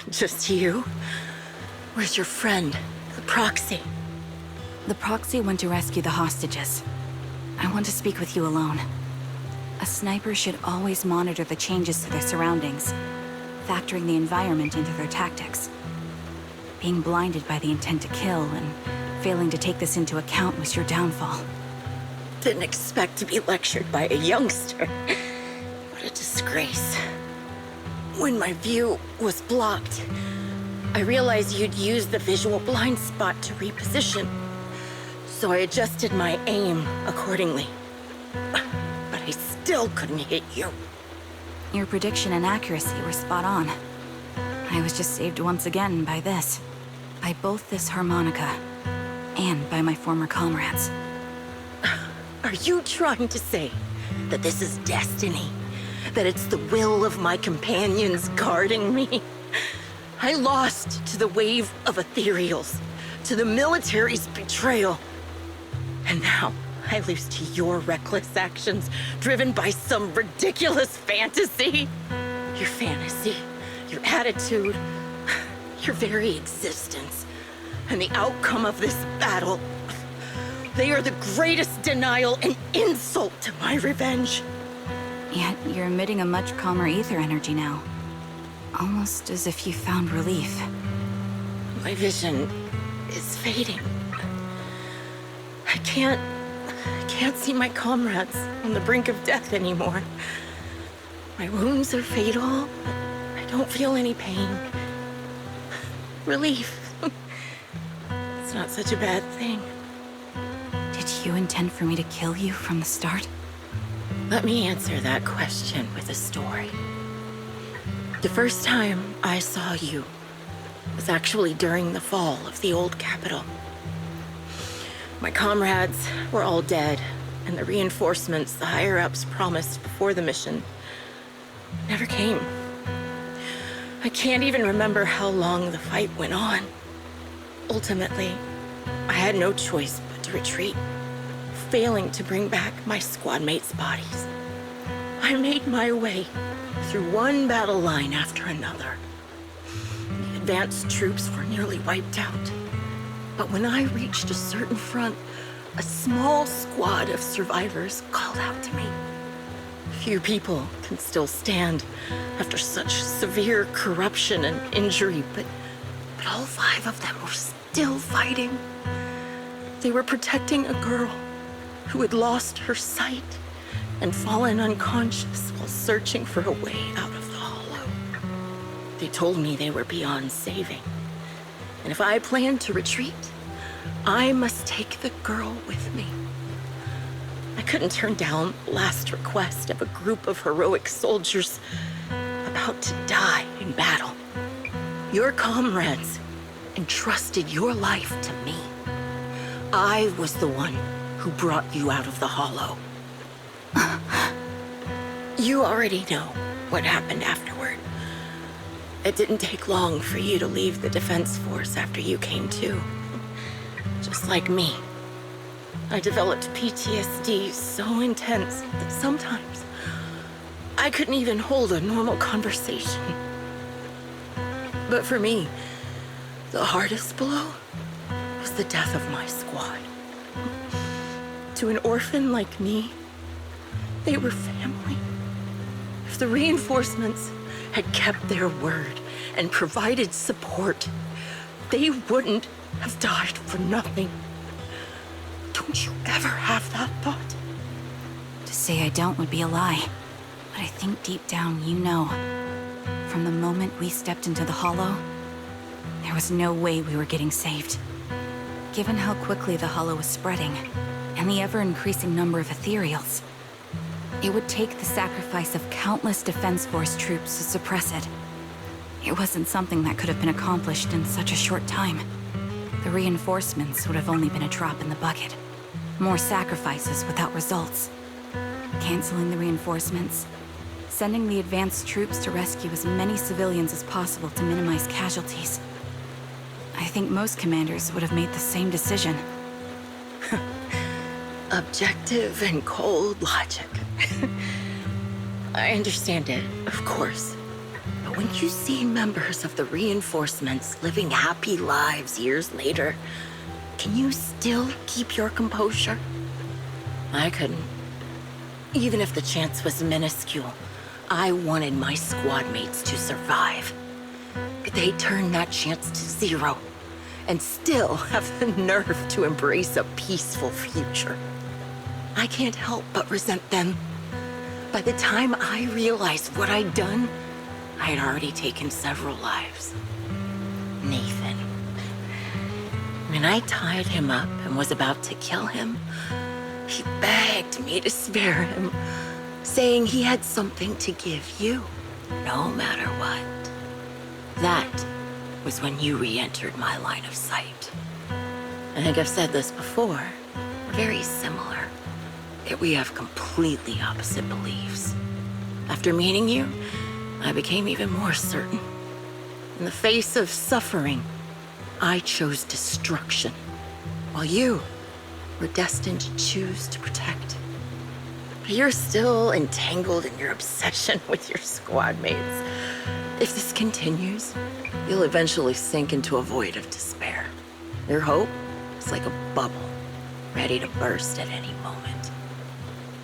Just you? Where's your friend, the proxy? The proxy went to rescue the hostages. I want to speak with you alone. A sniper should always monitor the changes to their surroundings, factoring the environment into their tactics. Being blinded by the intent to kill and failing to take this into account was your downfall. Didn't expect to be lectured by a youngster. What a disgrace. When my view was blocked, I realized you'd used the visual blind spot to reposition. So I adjusted my aim accordingly. But I still couldn't hit you. Your prediction and accuracy were spot on. I was just saved once again by this. By both this harmonica, and by my former comrades. Are you trying to say that this is destiny? That it's the will of my companions guarding me? I lost to the wave of ethereals, to the military's betrayal. And now I lose to your reckless actions, driven by some ridiculous fantasy. Your fantasy, your attitude, your very existence, and the outcome of this battle. They are the greatest denial and insult to my revenge. Yet you're emitting a much calmer ether energy now. Almost as if you found relief. My vision is fading. I can't see my comrades on the brink of death anymore. My wounds are fatal, but I don't feel any pain. Relief. It's not such a bad thing. Did you intend for me to kill you from the start? Let me answer that question with a story. The first time I saw you was actually during the fall of the old capital. My comrades were all dead, and the reinforcements the higher-ups promised before the mission never came. I can't even remember how long the fight went on. Ultimately, I had no choice but to retreat, failing to bring back my squad mates' bodies. I made my way through one battle line after another. The advanced troops were nearly wiped out. But when I reached a certain front, a small squad of survivors called out to me. Few people can still stand after such severe corruption and injury, but all 5 of them were still fighting. They were protecting a girl who had lost her sight and fallen unconscious while searching for a way out of the hollow. They told me they were beyond saving, and if I planned to retreat, I must take the girl with me. I couldn't turn down the last request of a group of heroic soldiers about to die in battle. Your comrades entrusted your life to me. I was the one who brought you out of the hollow. You already know what happened afterward. It didn't take long for you to leave the Defense Force after you came to. Just like me. I developed PTSD so intense that sometimes I couldn't even hold a normal conversation. But for me, the hardest blow was the death of my squad. To an orphan like me, they were family. If the reinforcements had kept their word and provided support, they wouldn't have died for nothing. Don't you ever have that thought? To say I don't would be a lie. But I think deep down you know. From the moment we stepped into the Hollow, there was no way we were getting saved. Given how quickly the Hollow was spreading, and the ever-increasing number of ethereals, it would take the sacrifice of countless Defense Force troops to suppress it. It wasn't something that could have been accomplished in such a short time. The reinforcements would have only been a drop in the bucket. More sacrifices without results. Canceling the reinforcements, sending the advanced troops to rescue as many civilians as possible to minimize casualties. I think most commanders would have made the same decision. Objective and cold logic. I understand it, of course. But when you see members of the reinforcements living happy lives years later, can you still keep your composure? I couldn't. Even if the chance was minuscule, I wanted my squad mates to survive. But they turned that chance to 0, and still have the nerve to embrace a peaceful future. I can't help but resent them. By the time I realized what I'd done, I had already taken several lives. Nathan. When I tied him up and was about to kill him, he begged me to spare him, saying he had something to give you, no matter what. That was when you re-entered my line of sight. I think I've said this before. We're very similar, yet we have completely opposite beliefs. After meeting you, I became even more certain. In the face of suffering, I chose destruction, while you were destined to choose to protect. But you're still entangled in your obsession with your squad mates. If this continues, you'll eventually sink into a void of despair. Your hope is like a bubble, ready to burst at any moment.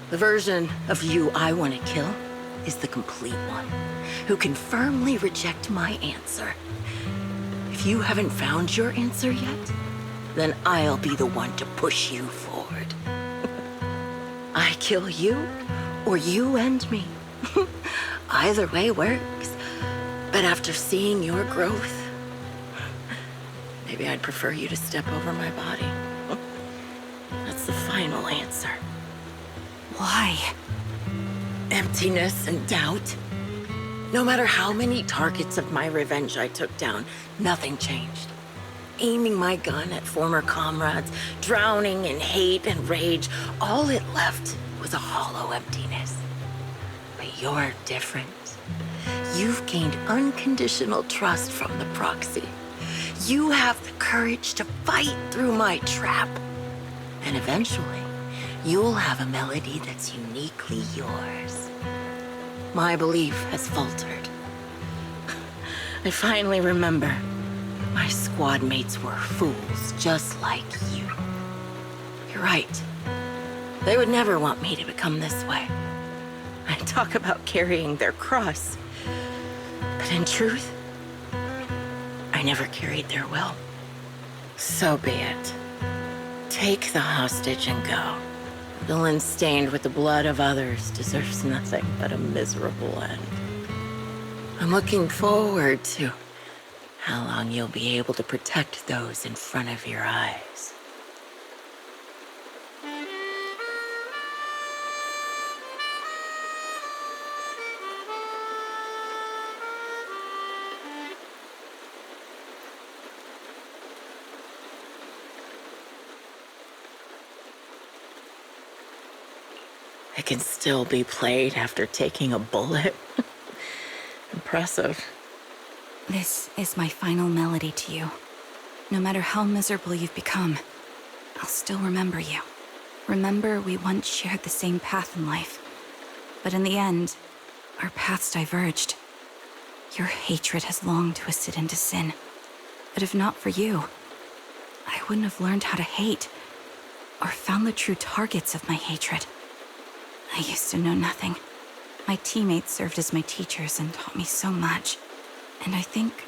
The version of you I want to kill is the complete one, who can firmly reject my answer. If you haven't found your answer yet, then I'll be the one to push you forward. I kill you, or you end me. Either way works. But after seeing your growth, maybe I'd prefer you to step over my body. That's the final answer. Why? Emptiness and doubt. No matter how many targets of my revenge I took down, nothing changed. Aiming my gun at former comrades, drowning in hate and rage, all it left was a hollow emptiness. But you're different. You've gained unconditional trust from the proxy. You have the courage to fight through my trap. And eventually, you'll have a melody that's uniquely yours. My belief has faltered. I finally remember. My squad mates were fools just like you. You're right. They would never want me to become this way. I talk about carrying their cross. But in truth, I never carried their will. So be it. Take the hostage and go. Villain stained with the blood of others deserves nothing but a miserable end. I'm looking forward to how long you'll be able to protect those in front of your eyes. It can still be played after taking a bullet. Impressive. This is my final melody to you. No matter how miserable you've become, I'll still remember you. Remember we once shared the same path in life. But in the end, our paths diverged. Your hatred has long twisted into sin. But if not for you, I wouldn't have learned how to hate, or found the true targets of my hatred. I used to know nothing. My teammates served as my teachers and taught me so much. And I think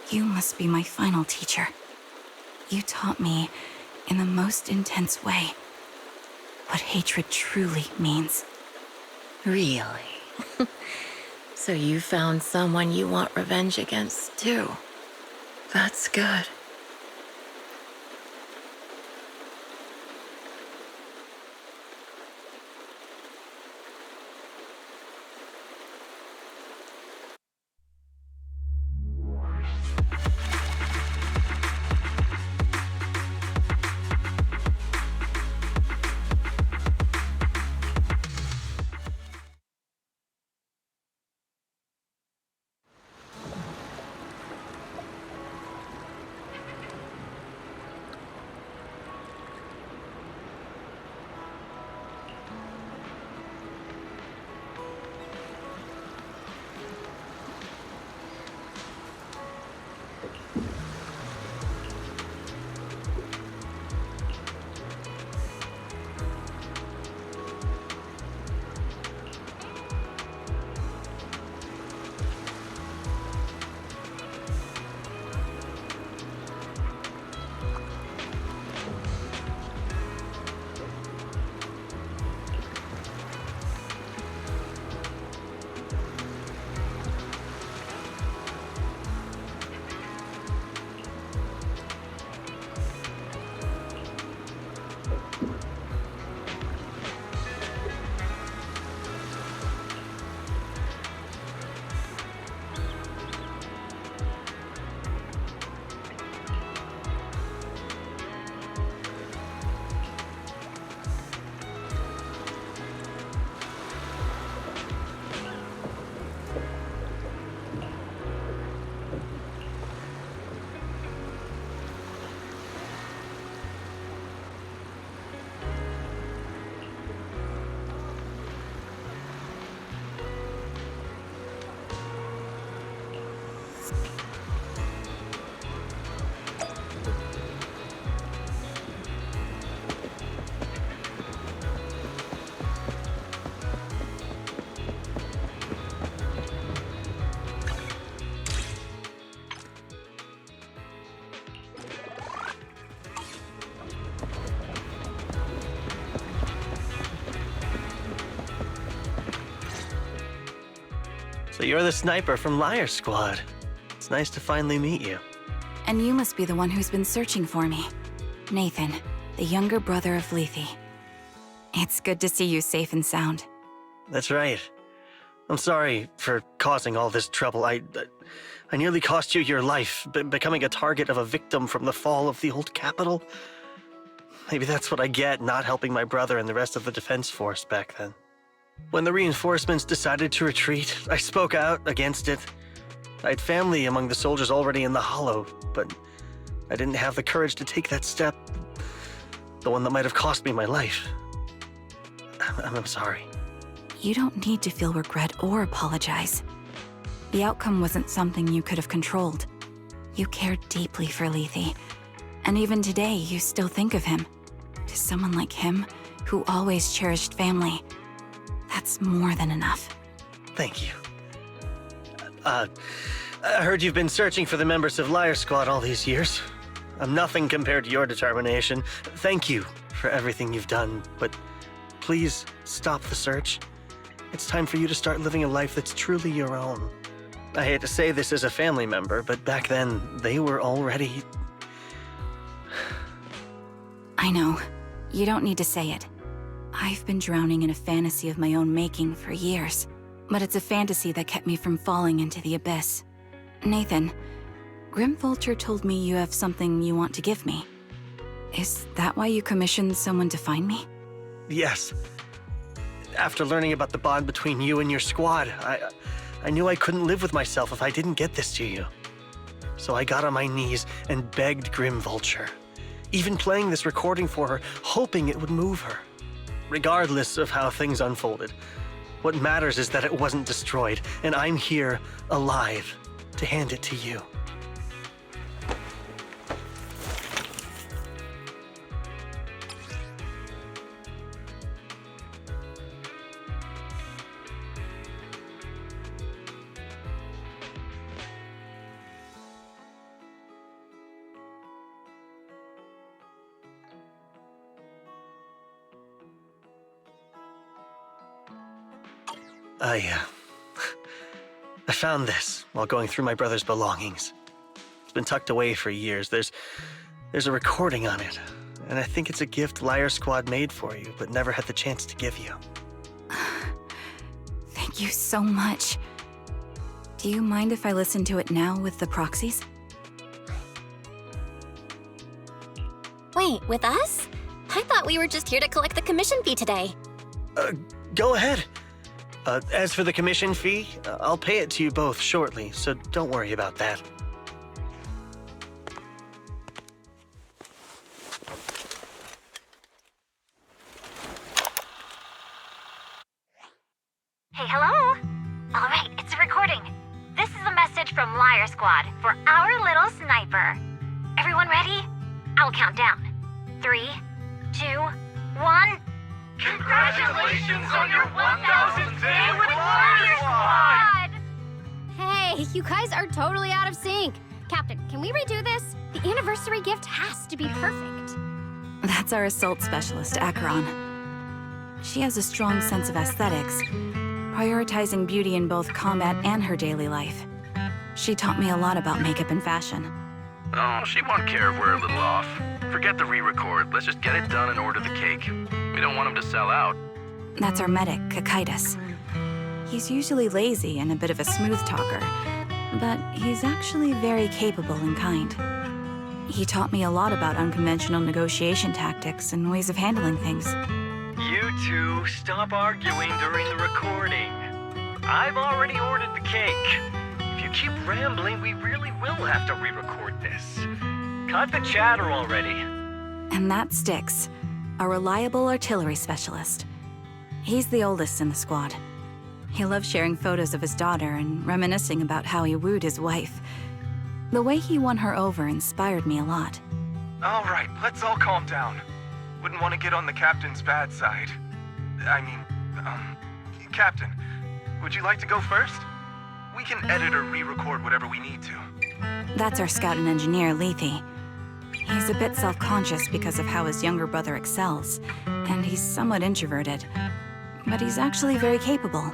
you must be my final teacher. You taught me, in the most intense way, what hatred truly means. Really? So you found someone you want revenge against, too. That's good. So you're the sniper from Liar Squad. It's nice to finally meet you. And you must be the one who's been searching for me. Nathan, the younger brother of Lethe. It's good to see you safe and sound. That's right. I'm sorry for causing all this trouble. I nearly cost you your life, becoming a target of a victim from the fall of the old capital. Maybe that's what I get not helping my brother and the rest of the defense force back then. When the reinforcements decided to retreat, I spoke out against it. I had family among the soldiers already in the Hollow, but I didn't have the courage to take that step. The one that might have cost me my life. I'm sorry. You don't need to feel regret or apologize. The outcome wasn't something you could have controlled. You cared deeply for Lethe, and even today you still think of him. To someone like him, who always cherished family, that's more than enough. Thank you. I heard you've been searching for the members of Liar Squad all these years. I'm nothing compared to your determination. Thank you for everything you've done, but please stop the search. It's time for you to start living a life that's truly your own. I hate to say this as a family member, but back then, they were already... I know. You don't need to say it. I've been drowning in a fantasy of my own making for years, but it's a fantasy that kept me from falling into the abyss. Nathan, Grim Vulture told me you have something you want to give me. Is that why you commissioned someone to find me? Yes. After learning about the bond between you and your squad, I knew I couldn't live with myself if I didn't get this to you. So I got on my knees and begged Grim Vulture, even playing this recording for her, hoping it would move her. Regardless of how things unfolded, what matters is that it wasn't destroyed, and I'm here, alive, to hand it to you. I found this while going through my brother's belongings. It's been tucked away for years. There's a recording on it, and I think it's a gift Liar Squad made for you, but never had the chance to give you. Thank you so much. Do you mind if I listen to it now with the proxies? Wait, with us? I thought we were just here to collect the commission fee today. Go ahead. As for the commission fee, I'll pay it to you both shortly, so don't worry about that. Hey, hello? All right, it's a recording. This is a message from Liar Squad for our little sniper. Everyone ready? I'll count down. 3, 2, 1... Congratulations on your 1,000th day with Liar Squad! Hey, you guys are totally out of sync. Captain, can we redo this? The anniversary gift has to be perfect. That's our assault specialist, Acheron. She has a strong sense of aesthetics, prioritizing beauty in both combat and her daily life. She taught me a lot about makeup and fashion. Oh, she won't care if we're a little off. Forget the re-record. Let's just get it done and order the cake. We don't want him to sell out. That's our medic, Kakaitis. He's usually lazy and a bit of a smooth talker, but he's actually very capable and kind. He taught me a lot about unconventional negotiation tactics and ways of handling things. You two, stop arguing during the recording. I've already ordered the cake. If you keep rambling, we really will have to re-record this. Cut the chatter already. And that's Styx, a reliable artillery specialist. He's the oldest in the squad. He loves sharing photos of his daughter and reminiscing about how he wooed his wife. The way he won her over inspired me a lot. All right, let's all calm down. Wouldn't want to get on the captain's bad side. Captain, would you like to go first? We can edit or re-record whatever we need to. That's our scout and engineer, Lethe. He's a bit self-conscious because of how his younger brother excels, and he's somewhat introverted. But he's actually very capable.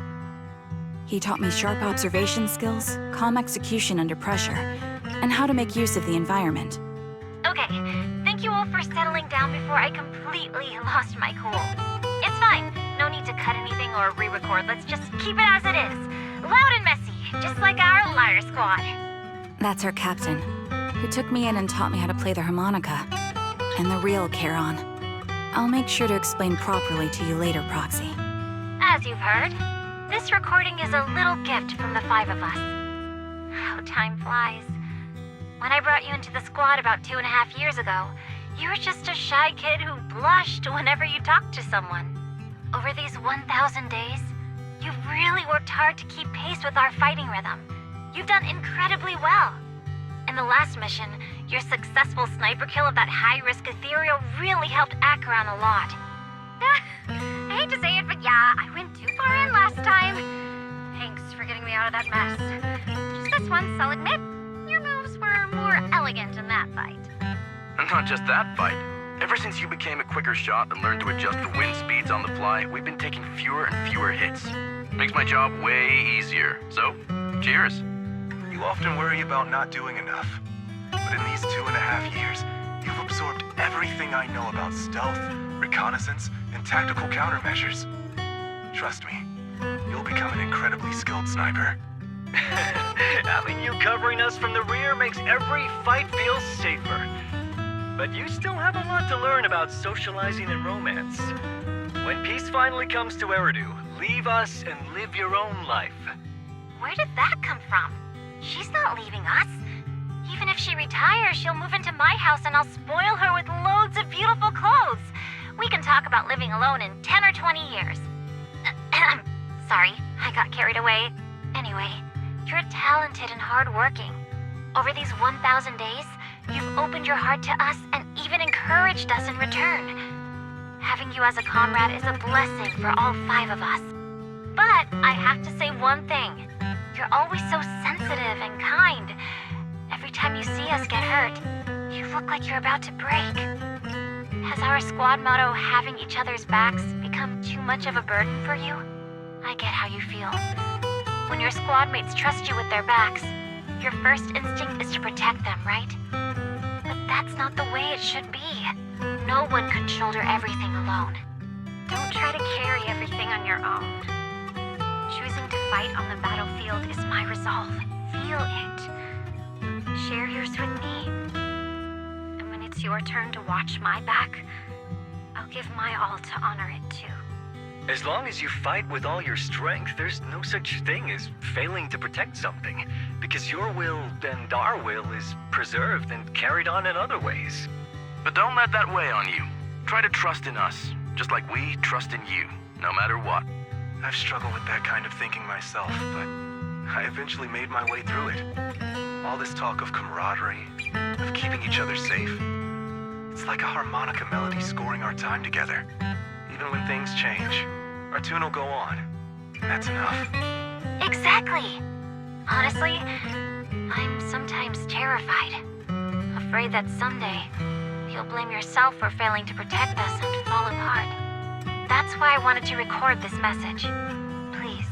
He taught me sharp observation skills, calm execution under pressure, and how to make use of the environment. Okay, thank you all for settling down before I completely lost my cool. It's fine, no need to cut anything or or re-record. Let's just keep it as it is. Loud and messy, just like our liar squad. That's our captain, who took me in and taught me how to play the harmonica. And the real Charon. I'll make sure to explain properly to you later, Proxy. As you've heard, this recording is a little gift from the 5 of us. How time flies. When I brought you into the squad about 2.5 years ago, you were just a shy kid who blushed whenever you talked to someone. Over these 1,000 days, you've really worked hard to keep pace with our fighting rhythm. You've done incredibly well. In the last mission, your successful sniper kill of that high-risk ethereal really helped Acheron a lot. I hate to say it, but yeah, I went too far in last time. Thanks for getting me out of that mess. Just this once, I'll admit, your moves were more elegant in that fight. And not just that fight. Ever since you became a quicker shot and learned to adjust for wind speeds on the fly, we've been taking fewer and fewer hits. Makes my job way easier. So, cheers. You often worry about not doing enough. But in these 2.5 years, you've absorbed everything I know about stealth, reconnaissance, and tactical countermeasures. Trust me, you'll become an incredibly skilled sniper. Having you covering us from the rear makes every fight feel safer. But you still have a lot to learn about socializing and romance. When peace finally comes to Eridu, leave us and live your own life. Where did that come from? She's not leaving us. Even if she retires, she'll move into my house and I'll spoil her with loads of beautiful clothes. We can talk about living alone in 10 or 20 years. Sorry, I got carried away. Anyway, you're talented and hardworking. Over these 1,000 days, you've opened your heart to us and even encouraged us in return. Having you as a comrade is a blessing for all 5 of us. But I have to say one thing. You're always so sensitive and kind. Every time you see us get hurt, you look like you're about to break. Has our squad motto, having each other's backs, become too much of a burden for you? I get how you feel. When your squad mates trust you with their backs, your first instinct is to protect them, right? But that's not the way it should be. No one can shoulder everything alone. Don't try to carry everything on your own. Choosing to fight on the battlefield is my resolve. Feel it. Share yours with me. And when it's your turn to watch my back, I'll give my all to honor it too. As long as you fight with all your strength, there's no such thing as failing to protect something, because your will and our will is preserved and carried on in other ways. But don't let that weigh on you. Try to trust in us, just like we trust in you, no matter what. I've struggled with that kind of thinking myself, but I eventually made my way through it. All this talk of camaraderie, of keeping each other safe. It's like a harmonica melody scoring our time together. Even when things change, our tune will go on. That's enough. Exactly. Honestly, I'm sometimes terrified. Afraid that someday, you'll blame yourself for failing to protect us and fall apart. That's why I wanted to record this message. Please,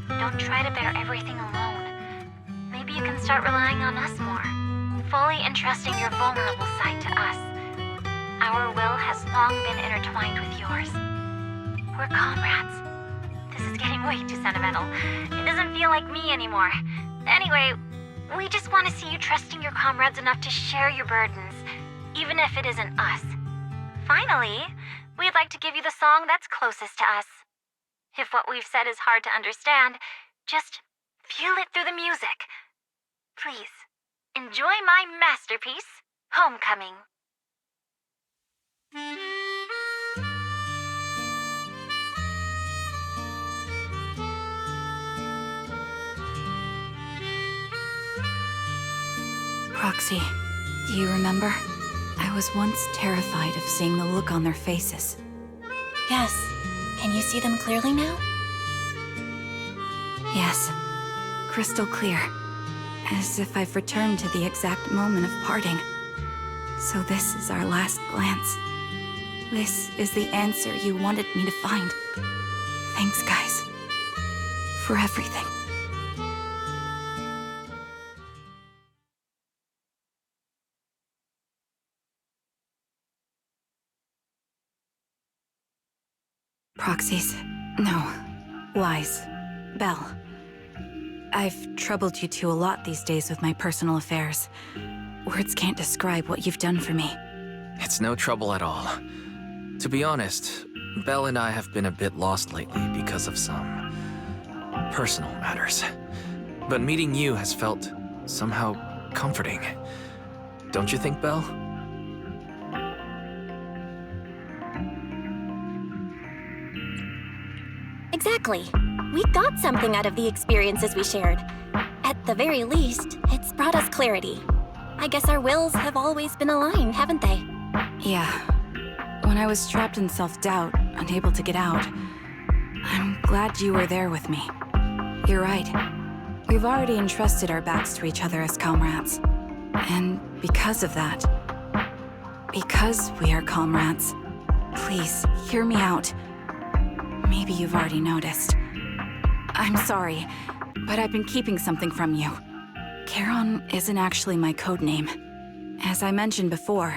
don't try to bear everything alone. Maybe you can start relying on us more, fully entrusting your vulnerable side to us. Our will has long been intertwined with yours. We're comrades. This is getting way too sentimental. It doesn't feel like me anymore. Anyway, we just want to see you trusting your comrades enough to share your burdens, even if it isn't us. Finally, we'd like to give you the song that's closest to us. If what we've said is hard to understand, just feel it through the music. Please, enjoy my masterpiece, Homecoming. Proxy, do you remember? I was once terrified of seeing the look on their faces. Yes. Can you see them clearly now? Yes. Crystal clear. As if I've returned to the exact moment of parting. So this is our last glance. This is the answer you wanted me to find. Thanks, guys. For everything. Proxies. No. Wise. Belle. I've troubled you two a lot these days with my personal affairs. Words can't describe what you've done for me. It's no trouble at all. To be honest, Belle and I have been a bit lost lately because of some personal matters. But meeting you has felt somehow comforting. Don't you think, Belle? Exactly. We got something out of the experiences we shared. At the very least, it's brought us clarity. I guess our wills have always been aligned, haven't they? Yeah. When I was trapped in self-doubt, unable to get out, I'm glad you were there with me. You're right. We've already entrusted our backs to each other as comrades. And because of that, because we are comrades, please, hear me out. Maybe you've already noticed. I'm sorry, but I've been keeping something from you. Charon isn't actually my codename. As I mentioned before,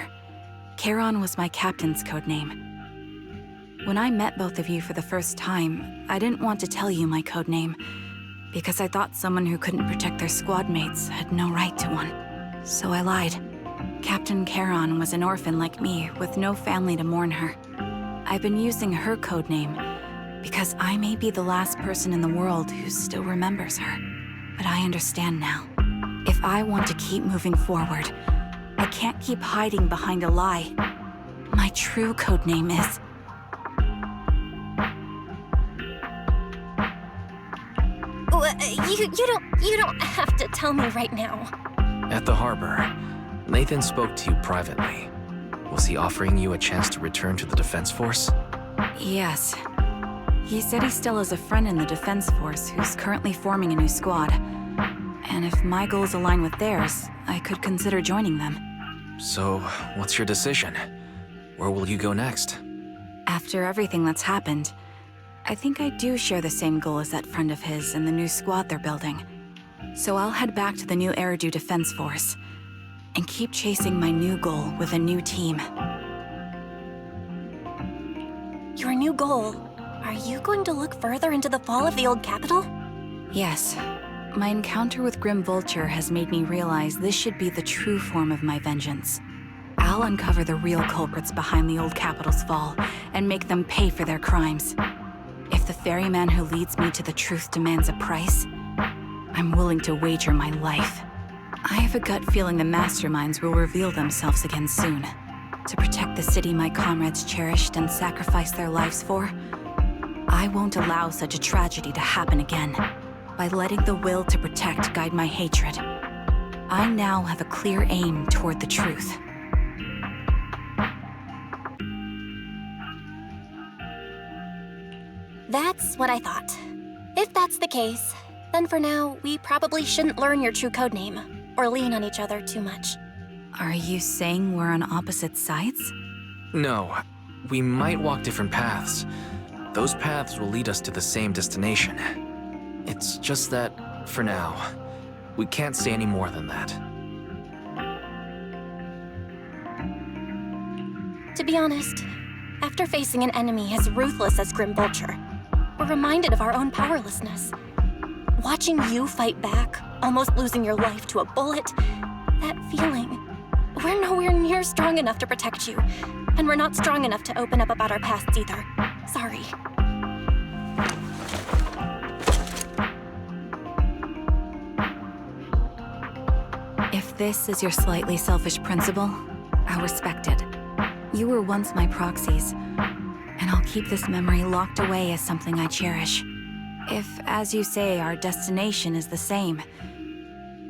Charon was my captain's codename. When I met both of you for the first time, I didn't want to tell you my codename, because I thought someone who couldn't protect their squad mates had no right to one. So I lied. Captain Charon was an orphan like me, with no family to mourn her. I've been using her codename because I may be the last person in the world who still remembers her. But I understand now. If I want to keep moving forward, I can't keep hiding behind a lie. My true codename is... You don't have to tell me right now. At the harbor, Nathan spoke to you privately. Was he offering you a chance to return to the Defense Force? Yes. He said he still has a friend in the Defense Force who's currently forming a new squad. And if my goals align with theirs, I could consider joining them. So, what's your decision? Where will you go next? After everything that's happened, I think I do share the same goal as that friend of his and the new squad they're building. So I'll head back to the new Eridu Defense Force and keep chasing my new goal with a new team. Your new goal? Are you going to look further into the fall of the old capital? Yes. My encounter with Grim Vulture has made me realize this should be the true form of my vengeance. I'll uncover the real culprits behind the old capital's fall and make them pay for their crimes. If the ferryman who leads me to the truth demands a price, I'm willing to wager my life. I have a gut feeling the masterminds will reveal themselves again soon. To protect the city my comrades cherished and sacrificed their lives for, I won't allow such a tragedy to happen again. By letting the will to protect guide my hatred, I now have a clear aim toward the truth. That's what I thought. If that's the case, then for now, we probably shouldn't learn your true codename, or lean on each other too much. Are you saying we're on opposite sides? No, we might walk different paths. Those paths will lead us to the same destination. It's just that, for now, we can't say any more than that. To be honest, after facing an enemy as ruthless as Grim Vulture, we're reminded of our own powerlessness. Watching you fight back, almost losing your life to a bullet, that feeling. We're nowhere near strong enough to protect you, and we're not strong enough to open up about our pasts either. Sorry. If this is your slightly selfish principle, I'll respect it. You were once my proxies, and I'll keep this memory locked away as something I cherish. If, as you say, our destination is the same,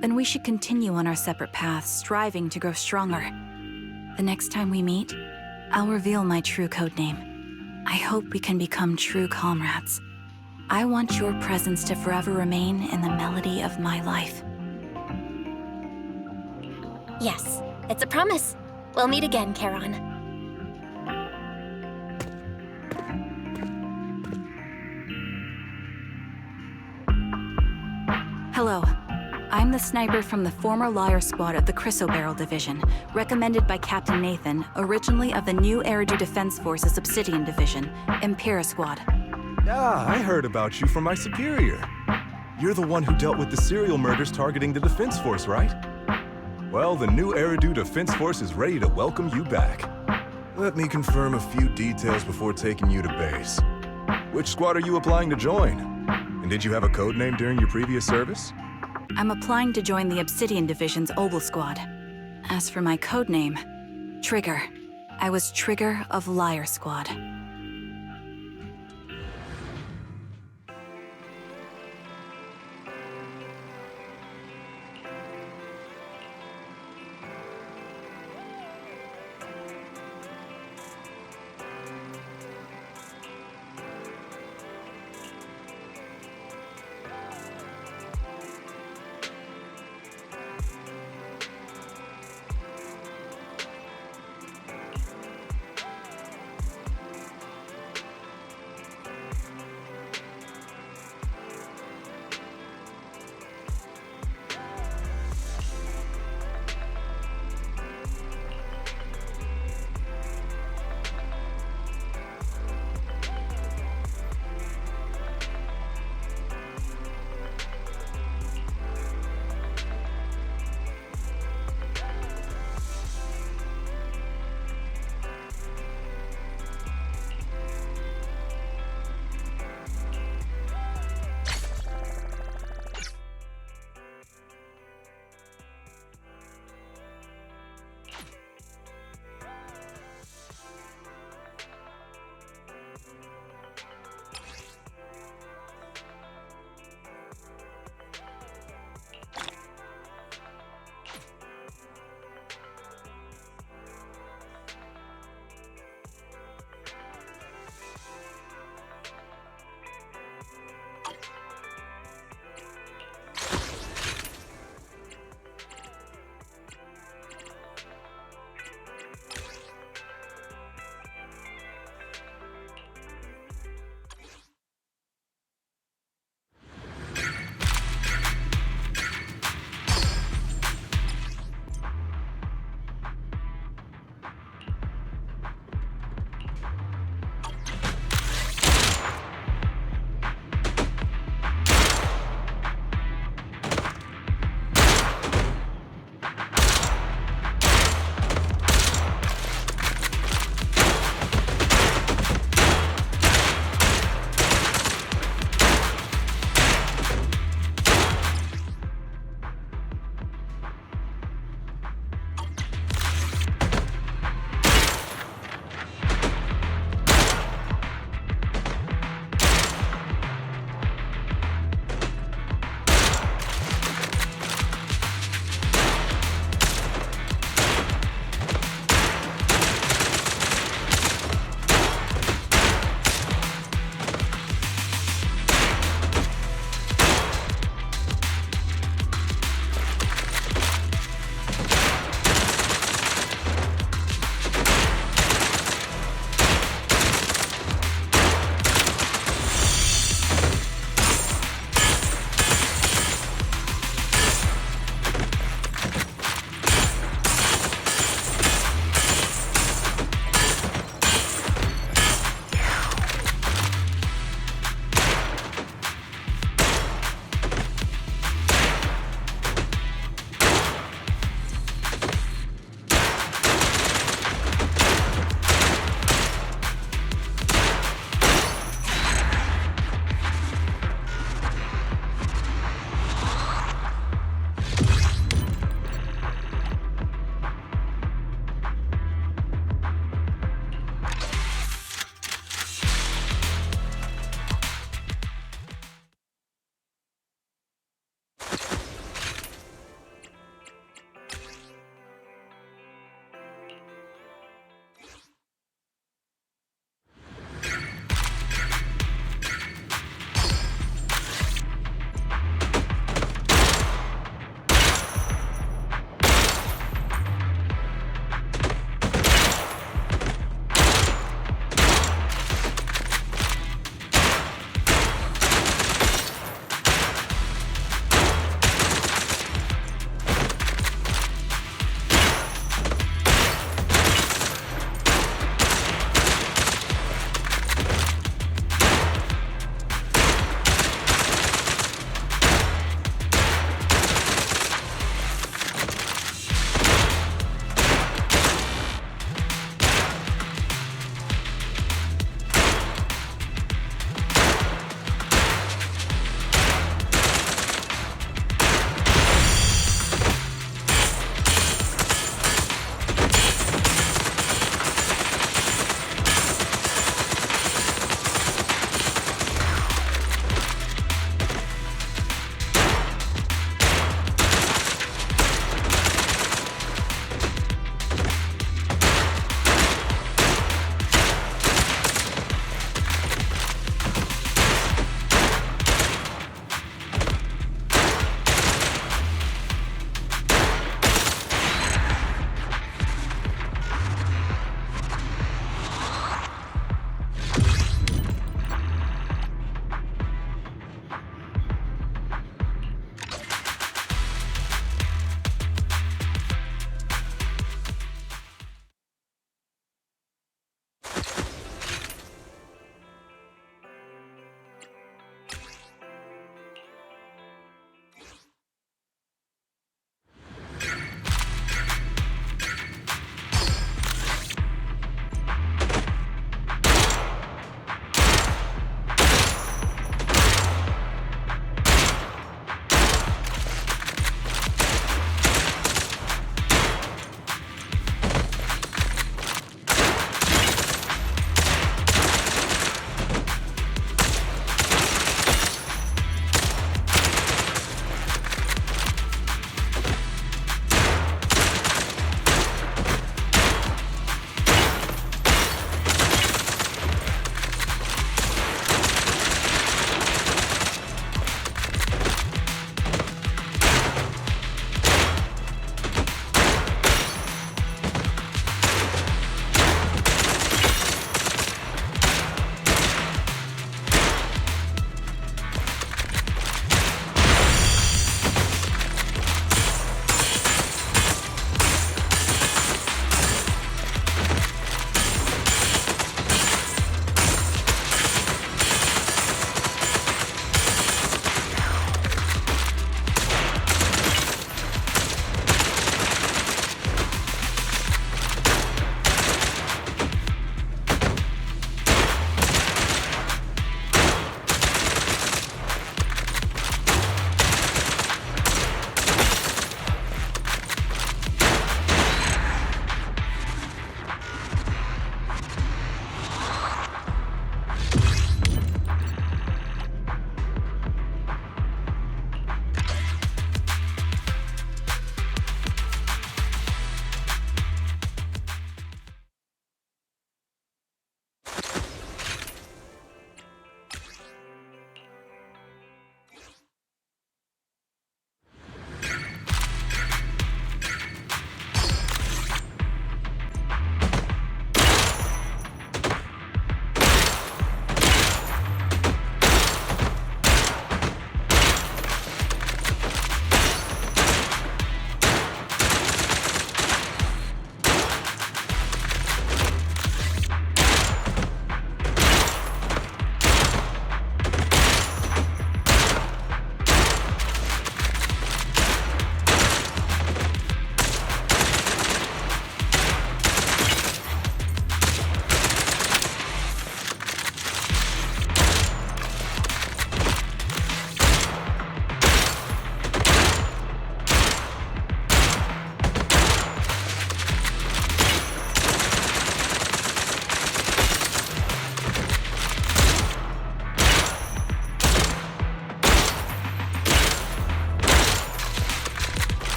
then we should continue on our separate paths, striving to grow stronger. The next time we meet, I'll reveal my true codename. I hope we can become true comrades. I want your presence to forever remain in the melody of my life. Yes, it's a promise. We'll meet again, Charon. Hello. I'm the sniper from the former Liar Squad of the Chrysoberyl Division, recommended by Captain Nathan, originally of the new Eridu Defense Force's Obsidian Division, Impera Squad. Ah, I heard about you from my superior. You're the one who dealt with the serial murders targeting the Defense Force, right? Well, the new Eridu Defense Force is ready to welcome you back. Let me confirm a few details before taking you to base. Which squad are you applying to join? And did you have a code name during your previous service? I'm applying to join the Obsidian Division's Obel Squad. As for my code name, Trigger. I was Trigger of Liar Squad.